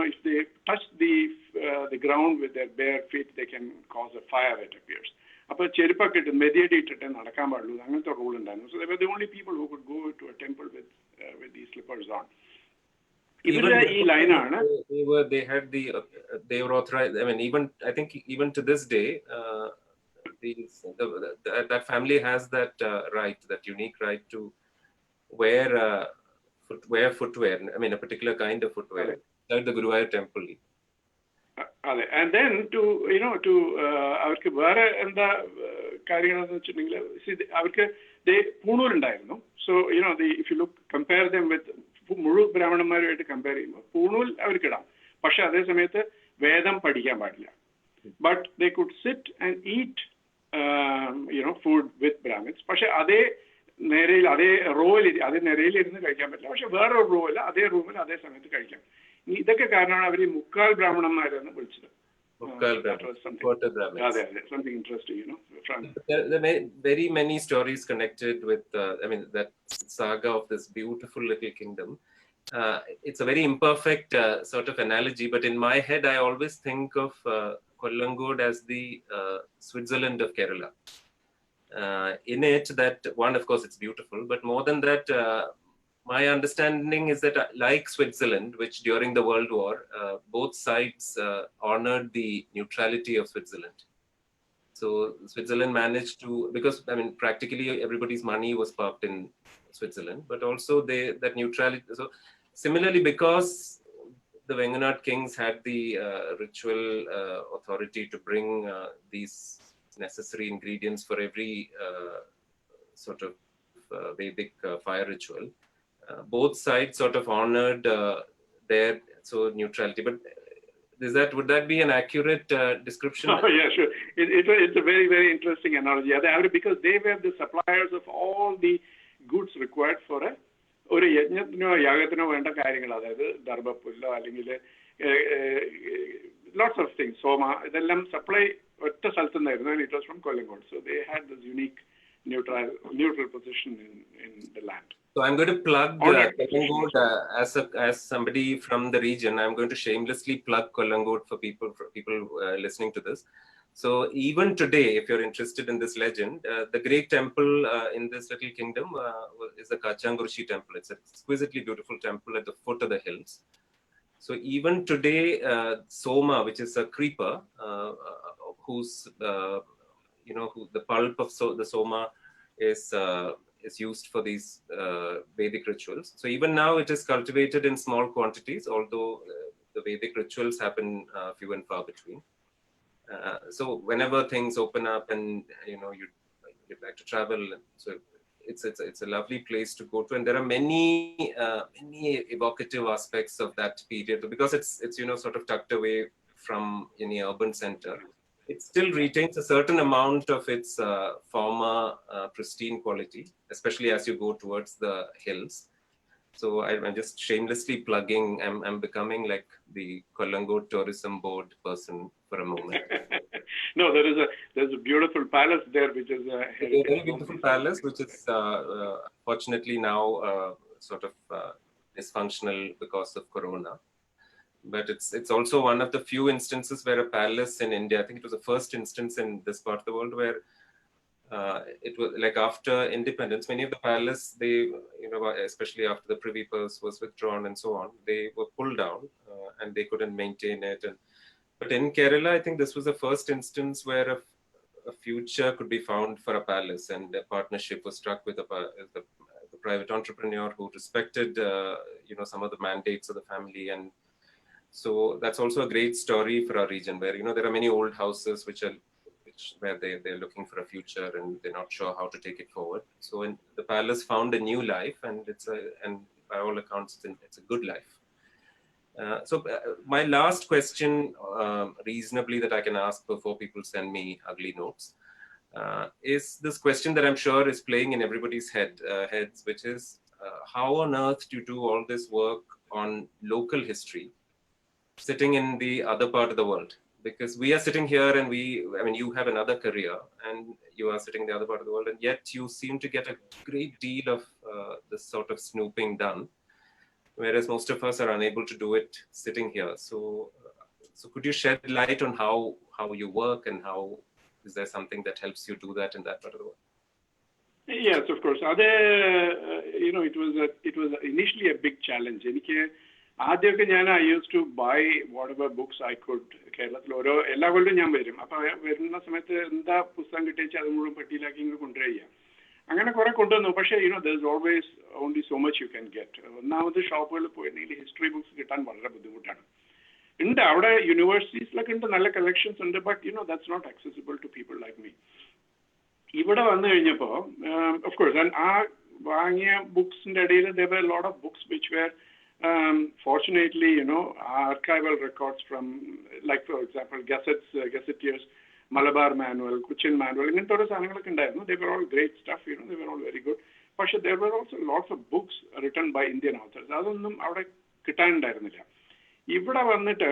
if they touch the ground with their bare feet, they can cause a fire, it appears. So they were the only people who could go to a temple with these slippers on. They were authorized. I mean, I think even to this day, that family has that right, that unique right to wear footwear. I mean, a particular kind of footwear at the Guruvayur temple. And then അവർക്ക് വേറെ എന്താ കാര്യങ്ങളെന്ന് വെച്ചിട്ടുണ്ടെങ്കിൽ അവർക്ക് പൂണൂലുണ്ടായിരുന്നു. So if you compare them with മുഴു ബ്രാഹ്മണന്മാരുമായിട്ട് compare ചെയ്യുമ്പോൾ പൂണൂൽ അവർക്കിടാം, പക്ഷെ അതേ സമയത്ത് വേദം പഠിക്കാൻ പാടില്ല. But they could sit and eat food with Brahmins. പക്ഷെ അതേ നിരയിൽ അതേ നിരയിൽ ഇരുന്ന് കഴിക്കാൻ പറ്റില്ല. പക്ഷെ വേറൊരു റോയിൽ അതേ റൂമിൽ അതേ സമയത്ത് കഴിക്കാം. ഇതൊക്കെ കാരണമാണ് അവർ മുക്കാൽ ബ്രാഹ്മണന്മാരെന്ന് വിളിച്ചത്. Something interesting, There are very many stories connected with, that saga of this beautiful little kingdom. It's a very imperfect sort of analogy, but in my head, I always think of Koottamkoodal as the Switzerland of Kerala. in it that one, of course, it's beautiful, but more than that, my understanding is that like Switzerland, which during the World War, both sides honored the neutrality of Switzerland. So Switzerland managed to, because I mean, practically everybody's money was parked in Switzerland, but also that neutrality. So similarly, because the Wengenard kings had the ritual authority to bring these necessary ingredients for every sort of Vedic fire ritual, both sides sort of honored their neutrality. But would that be an accurate description? Oh, yeah, sure. It's a very, very interesting analogy. Because they were the suppliers of all the goods required for ഒരു യജ്ഞത്തിനോ യാഗത്തിനോ വേണ്ട കാര്യങ്ങൾ, അതായത് ദർഭപ്പുല്ലോ അല്ലെങ്കിൽ lots of things, soma, ഇതെല്ലാം supply ഒറ്റ സ്ഥലത്തു നിന്നായിരുന്നു. And it was from Koottamkoodal. So they had this unique neutral position in the land. So I'm going to plug Koottamkoodal as somebody from the region. I'm going to shamelessly plug Koottamkoodal for people listening to this. So even today, if you're interested in this legend, the great temple in this little kingdom is the Kachangurushi temple. It's an exquisitely beautiful temple at the foot of the hills. So even today, soma, which is a creeper, whose the pulp of the soma is used for these Vedic rituals. So even now it is cultivated in small quantities, although the Vedic rituals happen few and far between. So whenever things open up and you'd like to travel, so it's a lovely place to go to, and there are many evocative aspects of that period because it's sort of tucked away from any urban center. It still retains a certain amount of its former pristine quality, especially as you go towards the hills. So I'm just shamelessly plugging. I'm becoming like the Koottamkoodal tourism board person for a moment. No, there's a beautiful palace there, which is a very beautiful palace, which is fortunately now sort of dysfunctional because of Corona. But it's also one of the few instances where a palace in India, I think it was the first instance in this part of the world where it was like after independence, many of the palace, they, especially after the Privy Purse was withdrawn and so on, they were pulled down and they couldn't maintain it. But in Kerala, I think this was the first instance where a future could be found for a palace, and a partnership was struck with the private entrepreneur who respected, some of the mandates of the family. And so that's also a great story for our region where, there are many old houses where they're looking for a future and they're not sure how to take it forward. So the palace found a new life, and and by all accounts, it's a good life. So my last question, reasonably, that I can ask before people send me ugly notes, is this question that I'm sure is playing in everybody's heads, which is how on earth do you do all this work on local history sitting in the other part of the world? Because we are sitting here and you have another career and you are sitting in the other part of the world, and yet you seem to get a great deal of this sort of snooping done, whereas most of us are unable to do it sitting here. So could you shed light on how you work, and how is there something that helps you do that in that part of the world? Yes, of course. It was initially a big challenge. I used to buy whatever books I could. കേരളത്തിൽ എല്ലാ കൊല്ലം ഞാൻ വരും. അപ്പൊ വരുന്ന സമയത്ത് എന്താ പുസ്തകം കിട്ടിയാൽ അത് മുഴുവൻ പെട്ടിയിലാക്കി ഇങ്ങനെ കൊണ്ടുവരിക. അങ്ങനെ കുറെ കൊണ്ടുവന്നു. പക്ഷേ there's always only so much you can get. ഒന്നാമത് ഷോപ്പുകളിൽ പോയിരുന്നെങ്കിൽ ഹിസ്റ്ററി ബുക്സ് കിട്ടാൻ വളരെ ബുദ്ധിമുട്ടാണ്. ഉണ്ട്, അവിടെ യൂണിവേഴ്സിറ്റീസിലൊക്കെ ഉണ്ട്, നല്ല കളക്ഷൻസ് ഉണ്ട്. But that's not accessible to people like me. ഇവിടെ വന്നു കഴിഞ്ഞപ്പോൾ of course, and ആ വാങ്ങിയ ബുക്സിന്റെ ഇടയിൽ there were a lot of books which were fortunately, archival records from, like for example, gazetteers, Malabar Manual, Cochin Manual, ingante oru saanangalokku undairunnu. They were all great stuff, they were all very good. But there were also lots of books written by Indian authors. Adonnum avade kittanundairunilla. Ivada vannittu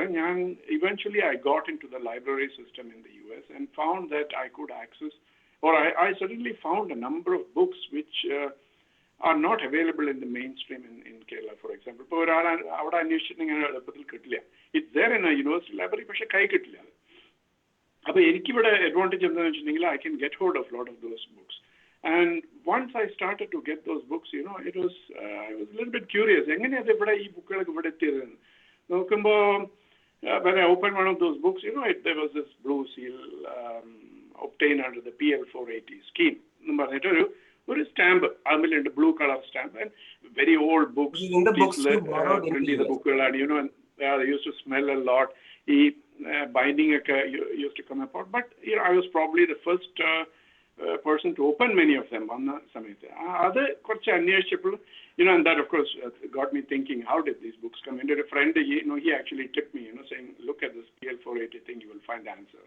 eventually I got into the library system in the US and found that I could access, or I certainly found a number of books which are not available in the mainstream in Kerala, for example. It's there in a university library, but I അപ്പോൾ എനിക്കിവിടെ advantage എന്താണെന്ന് വെച്ചിട്ടുണ്ടെങ്കിൽ I can get hold of a lot of those books. And once I started to get those books, you know, it was I was a little bit curious. എങ്ങനെയാണ് ഇവിടെ ഈ ബുക്കുകളൊക്കെ ഇവിടെ എത്തിയതെന്ന് നോക്കുമ്പോൾ when I opened one of those books, you know, there was this blue seal obtained under the PL 480 scheme. എന്ന് പറഞ്ഞിട്ട് ഒരു സ്റ്റാമ്പ് അതിലുണ്ട്, blue colour stamp, and very old books print ചെയ്ത ബുക്കുകളാണ്. You know they used to smell a lot. ഈ binding ഒക്കെ used to come apart, but you know, I was probably the first person to open many of them വന്ന സമയത്ത്. അത് കുറച്ച് അന്വേഷിച്ചപ്പോൾ, you know, and that of course got me thinking, how did these books come in? A friend, you know, he actually tipped me, you know, saying, look at this PL 480 thing, you will find the answer.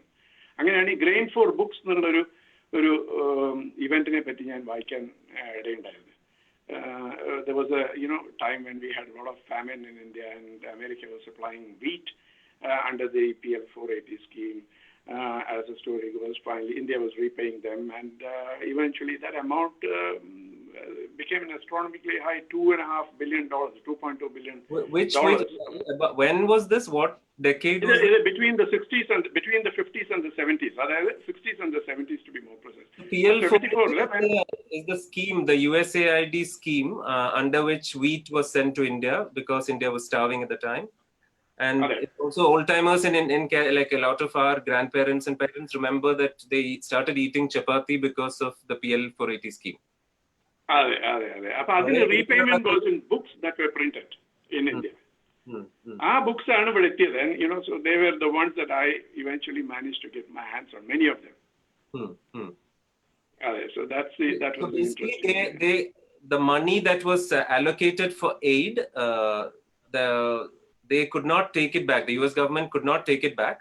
അങ്ങനെയാണ് ഈ grain four books എന്നുള്ളൊരു ഇവന്റിനെ പറ്റി ഞാൻ വായിക്കാൻ ഇടയുണ്ടായിരുന്നു. There was a, you know, time when we had a lot of famine in India, and America was supplying wheat under the PL 480 scheme. As the story goes, finally India was repaying them, and eventually that amount became an astronomically high $2.5 billion, $2.2 billion. Which when was this? What decade was it? Between the 60s and between the 50s and the 70s. 60s and the 70s to be more precise. PL 480 is the scheme, the USAID scheme, under which wheat was sent to India because India was starving at the time. And it's also old timers in like a lot of our grandparents and parents remember that they started eating chapati because of the PL 480 scheme. Appa adine repayment was in books that were printed in India. Books are not vetted, and you know, so they were the ones that I eventually managed to get my hands on, many of them. So that was so basically the money that was allocated for aid, they could not take it back. The US government could not take it back.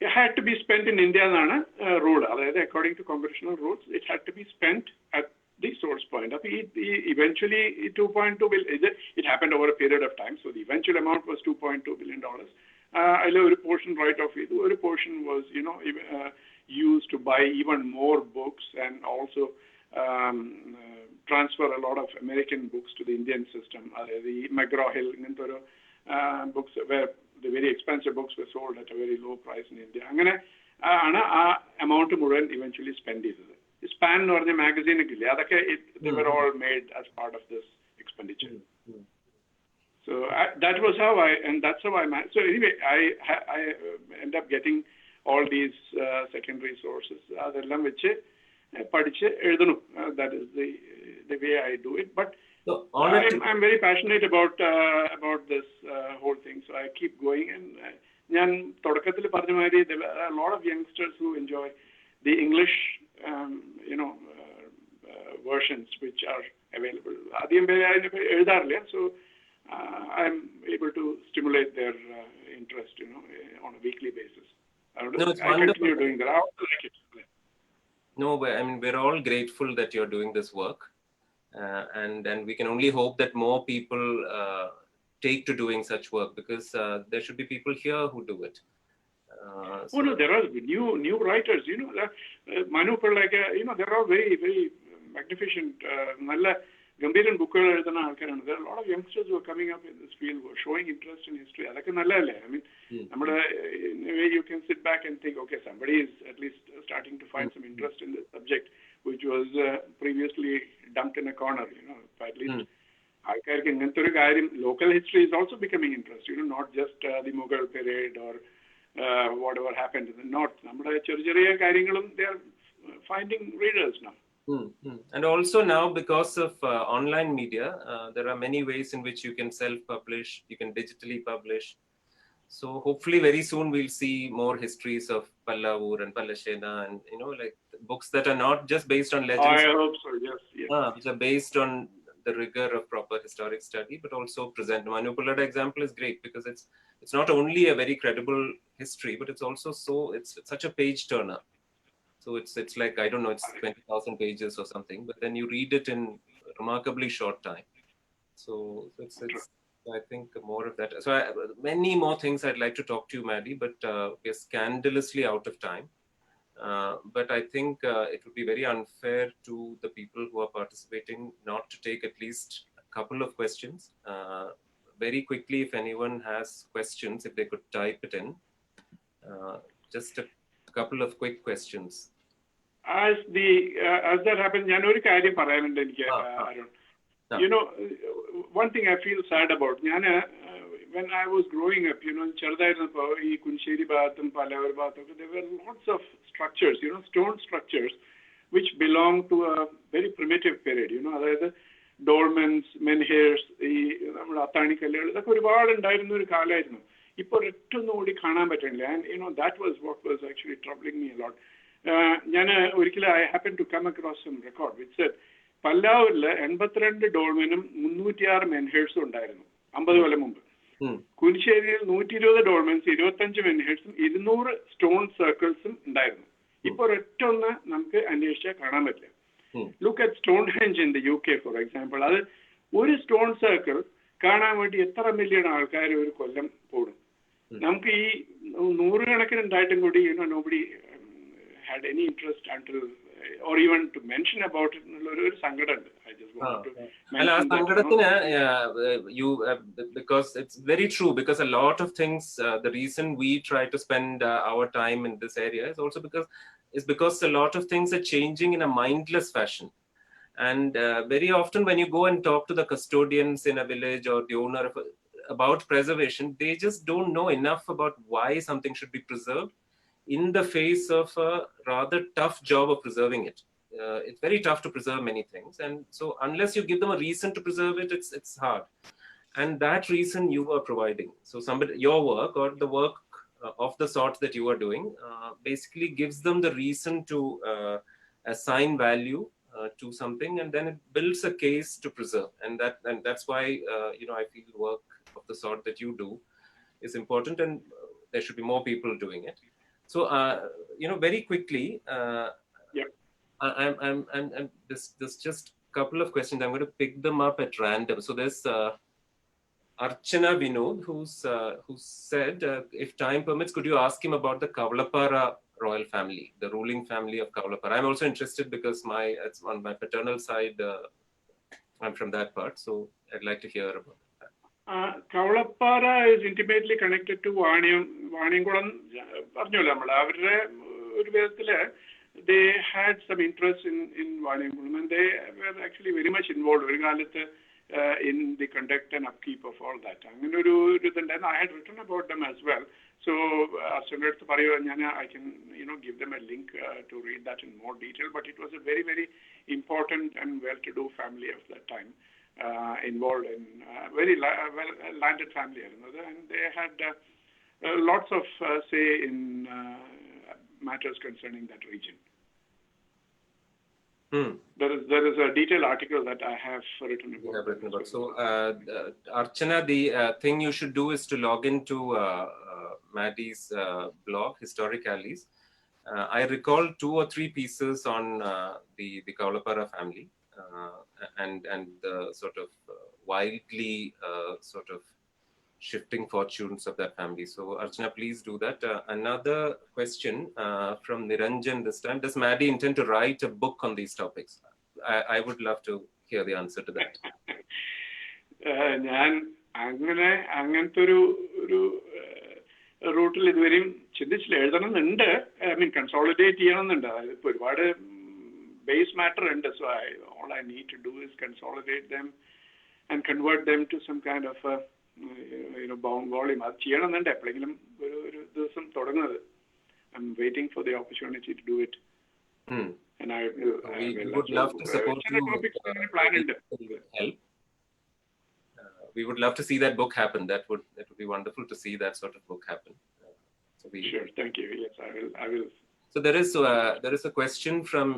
It had to be spent in India എന്നാണ് rule. According to congressional rules, it had to be spent at the source point. Eventually, 2.2 billion. It happened over a period of time. So the eventual amount was $2.2 billion. A portion right of it. A portion was, you know, used to buy even more books, and also transfer a lot of American books to the Indian system. The McGraw-Hill books, where the very expensive books were sold at a very low price in India. അങ്ങനെ ആണ് ആ amount മുഴുവൻ eventually spend ചെയ്തത്. Span എന്ന് പറഞ്ഞ magazine ഒക്കെ ഇല്ലേ, അതൊക്കെ they were all made as part of this expenditure. So that was how that's how I managed. So anyway, I end up getting all these secondary sources. അതെല്ലാം വെച്ച് പഠിച്ച് എഴുതണം. That is the way I do it. But so, I'm very passionate about this whole thing, so I keep going. And ഞാൻ തുടക്കത്തിൽ പറഞ്ഞ മാതിരി there are a lot of youngsters who enjoy the English you know versions which are available. അധികം പേര് അതിനെ എഴുതാറില്ല, so I'm able to stimulate their interest, you know, on a weekly basis. I continue doing that. I also like it. No, I mean, we're all grateful that you're doing this work. And we can only hope that more people take to doing such work, because there should be people here who do it. So no, there are new writers, you know, Manu Pallaka, you know, they're all very, very magnificent, nalla gambiran books ezhudana aalkarana. There are a lot of youngsters who are coming up in this field who are showing interest in history. Adakku nallale. I mean, in a way you can sit back and think, okay, somebody is at least starting to find some interest in this subject, which was previously dumped in a corner, you know. At least ആൾക്കാർക്ക് ഇങ്ങനത്തെ ഒരു കാര്യം, local history is also becoming interesting, you know, not just the Mughal period or whatever happened in the north. നമ്മുടെ ചെറിയ കാര്യങ്ങളും they are finding readers now. And also now, because of online media, there are many ways in which you can self-publish, you can digitally publish. So hopefully very soon we'll see more histories of Pallavur and Pallashena, and you know, like books that are not just based on legends. I hope so, yes. Which are based on the rigor of proper historic study, but also present. Manu Pullada example is great because it's not only a very credible history, but it's also it's such a page turner. So it's like, I don't know, it's 20,000 pages or something, but then you read it in remarkably short time. So it's I think more of that. So many more things I'd like to talk to you, Maddy, but we're scandalously out of time. But I think it would be very unfair to the people who are participating not to take at least a couple of questions. Very quickly, if anyone has questions, if they could type it in. Just a a couple of quick questions. As that happens, January karyam parayanundu eniki Arun. You know, one thing I feel sad about. When I was growing up, you know, ചെറുതായിരുന്നപ്പോ ഈ കുനിശ്ശേരി ഭാഗത്തും പലവർ ഭാഗത്തും there were lots of structures, you know, stone structures which belong to a very primitive period, you know, അതായത് dolmens, menhirs, ഈ നമ്മുടെ അത്താണിക്കല്ലുകൾ ഇതൊക്കെ ഒരുപാട് ഉണ്ടായിരുന്ന ഒരു കാലമായിരുന്നു. ഇപ്പോൾ ഒറ്റൊന്നും കൂടി കാണാൻ പറ്റില്ല. And you know, that was what was actually troubling me a lot. ഞാൻ ഒരിക്കലും I happened to come across some record which said പല്ലാവൂരില് 82 ഡോൾമെനും 306 മെൻഹിർസും ഉണ്ടായിരുന്നു 50 കൊല്ലം മുമ്പ്. കുനിശ്ശേരിയിൽ 120 ഡോൾമെൻസ്, 25 മെൻഹിർസും 200 സ്റ്റോൺ സർക്കിൾസും ഉണ്ടായിരുന്നു. ഇപ്പൊ ഒറ്റൊന്ന് നമുക്ക് അന്വേഷിച്ചാൽ കാണാൻ പറ്റില്ല. Look at Stonehenge in the UK for example. അത് ഒരു സ്റ്റോൺ സർക്കിൾ കാണാൻ വേണ്ടി എത്ര മില്യൺ ആൾക്കാർ ഒരു കൊല്ലം കൂടും. നമുക്ക് ഈ 100 കണക്കിന് ഉണ്ടായിട്ടും കൂടി you know nobody had any interest until or even to mention about it. ഒരു സങ്കടമുണ്ട്. I just want to mention that. Because it's very true, because a lot of things, the reason we try to spend our time in this area is also because a lot of things are changing in a mindless fashion. And very often when you go and talk to the custodians in a village or the owner about preservation, they just don't know enough about why something should be preserved in the face of a rather tough job of preserving it. It's very tough to preserve many things, and so unless you give them a reason to preserve it, it's hard. And that reason you are providing. So your work or the work of the sort that you are doing basically gives them the reason to assign value to something, and then it builds a case to preserve. And that's why you know, I feel work of the sort that you do is important, and there should be more people doing it. So you know, very quickly, I'm there's just a couple of questions. I'm going to pick them up at random. So there's Archana Vinod who said, if time permits, could you ask him about the Kavalappara royal family, the ruling family of Kavalappara? I'm also interested because it's on my paternal side. I'm from that part, so I'd like to hear about that. Kavalappara is intimately connected to Vaniyamkulam. പറഞ്ഞല്ലോ നമ്മൾ അവരുടെ ഒരു വിധത്തില് they had some interest in Vaniyamkulam, and they were actually very much involved ഒരു കാലത്ത് in the conduct and upkeep of all that. അങ്ങനെ ഒരു ഇതുണ്ടായിരുന്നു. I had written about them as well. So അർച്ചനയുടെ അടുത്ത് പറയുക, I can you know give them a link to read that in more detail. But it was a very, very important and well-to-do family of that time. Involved in very well landed family, and they had lots of say in matters concerning that region. There is a detailed article that I have written about. So Archana, the thing you should do is to log into Maddy's blog, Historic Alleys. I recall 2 or 3 pieces on the Kavalappara family. And the sort of wildly sort of shifting fortunes of that family. So Archana, please do that. Another question from Niranjan this time. Does Maddy intend to write a book on these topics? I would love to hear the answer to that. ഞാൻ അങ്ങനത്തെ ഒരു റൂട്ടിൽ ഇതുവരെയും ചിന്തിച്ചില്ല. എഴുതണമെന്നുണ്ട്. I mean, consolidate ചെയ്യണമെന്നുണ്ട്. ഇപ്പൊ ഒരുപാട് base matter and so all I need to do is consolidate them and convert them to some kind of you know bound volume. അത് ചെയ്യണമെന്നുണ്ട് എപ്പോഴെങ്കിലും ഒരു ദിവസം തുടങ്ങുന്നത്. I'm waiting for the opportunity to do it. And I would love to support you. Help. We would love to see that book happen. That would be wonderful to see that sort of book happen. Sure, thank you. Yes, I will. So there is a question from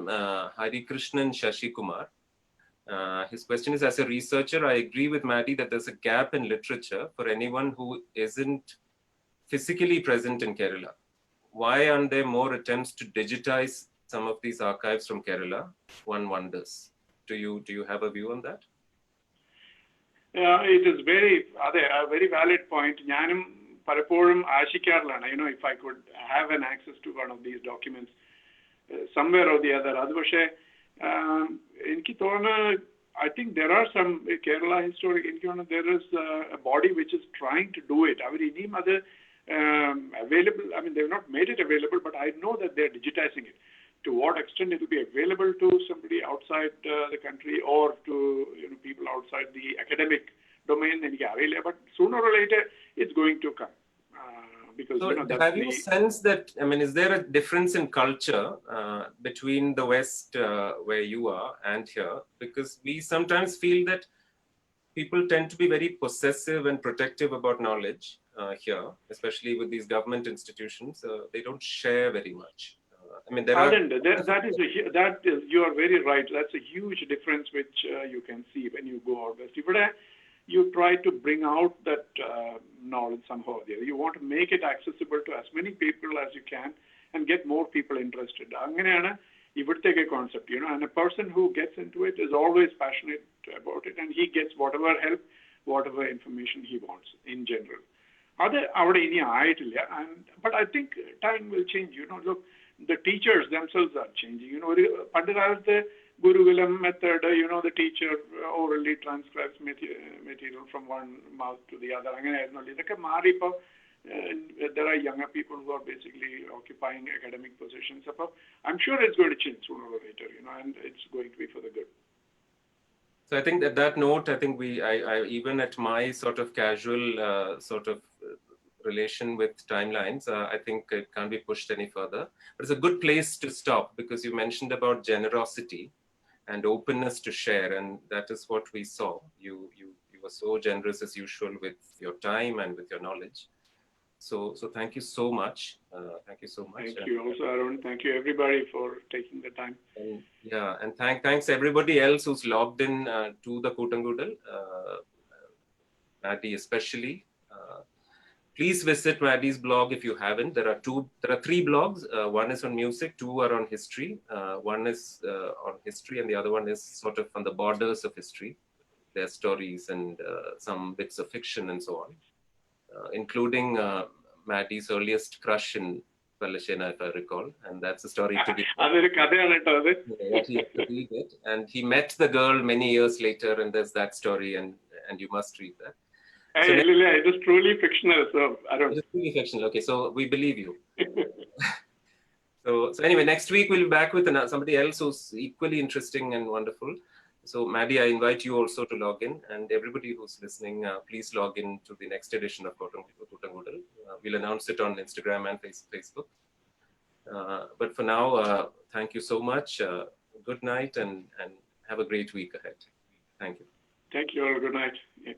Hari Krishnan Shashi Kumar. His question is, as a researcher, I agree with Maddy that there's a gap in literature for anyone who isn't physically present in Kerala. Why aren't there more attempts to digitize some of these archives from Kerala? One wonders. Do you have a view on that? It is a very valid point. ഞാനും പലപ്പോഴും ആശിക്കാറിലാണ്, you know, if I could have an access to one of these documents somewhere or the other. അത് പക്ഷേ എനിക്ക് തോന്നുന്നു, I think there are some Kerala historic, എനിക്ക് തോന്നുന്നു there is a body which is trying to do it. അവർ ഇനിയും അത് available. I mean, they've not made it available, but I know that they're digitizing it. To what extent it will be available to somebody outside the country or to people outside the academic domain, but sooner or later it's going to come. Because so that's have you sensed that, I mean, is there a difference in culture between the West where you are and here? Because we sometimes feel that people tend to be very possessive and protective about knowledge here, especially with these government institutions. They don't share very much. I mean, you are very right. That's a huge difference which you can see when you go out west. You try to bring out that knowledge somehow or the other. You want to make it accessible to as many people as you can and get more people interested. Ivarteke concept, and a person who gets into it is always passionate about it, and he gets whatever help, whatever information he wants in general. But I think time will change. Look, the teachers themselves are changing. The Gurukulam method, the teacher orally transcribes material from one mouth to the other. There are younger people who are basically occupying academic positions. I'm sure it's going to change sooner or later, and it's going to be for the good. So I think that note, I think I even at my sort of casual relation with timelines, I think it can't be pushed any further. But it's a good place to stop because you mentioned about generosity and openness to share, and that is what we saw. You were so generous as usual with your time and with your knowledge. So thank you so much. Thank you so much. Thank you also, Arun. Thank you everybody for taking the time. And thanks everybody else who's logged in to the Koottamkoodal, Maddy especially. Please visit Maddy's blog if you haven't. There are 3 blogs. One is on music, 2 are on history. One is on history, and the other one is sort of on the borders of history. Their stories and some bits of fiction and so on, including Maddy's earliest crush in Palashena, if I recall, and that's a story to be. Read it, and he met the girl many years later, and there's that story, and you must read that. It is truly fictional, so I don't. It is truly fictional. Okay, so we believe you. So anyway, next week we'll be back with somebody else who's equally interesting and wonderful. So Maddy, I invite you also to log in, and everybody who's listening, please log in to the next edition of Koottamkoodal. We'll announce it on Instagram and Facebook. But for now, thank you so much. Good night, and have a great week ahead. Thank you. Thank you all. Good night. Yeah.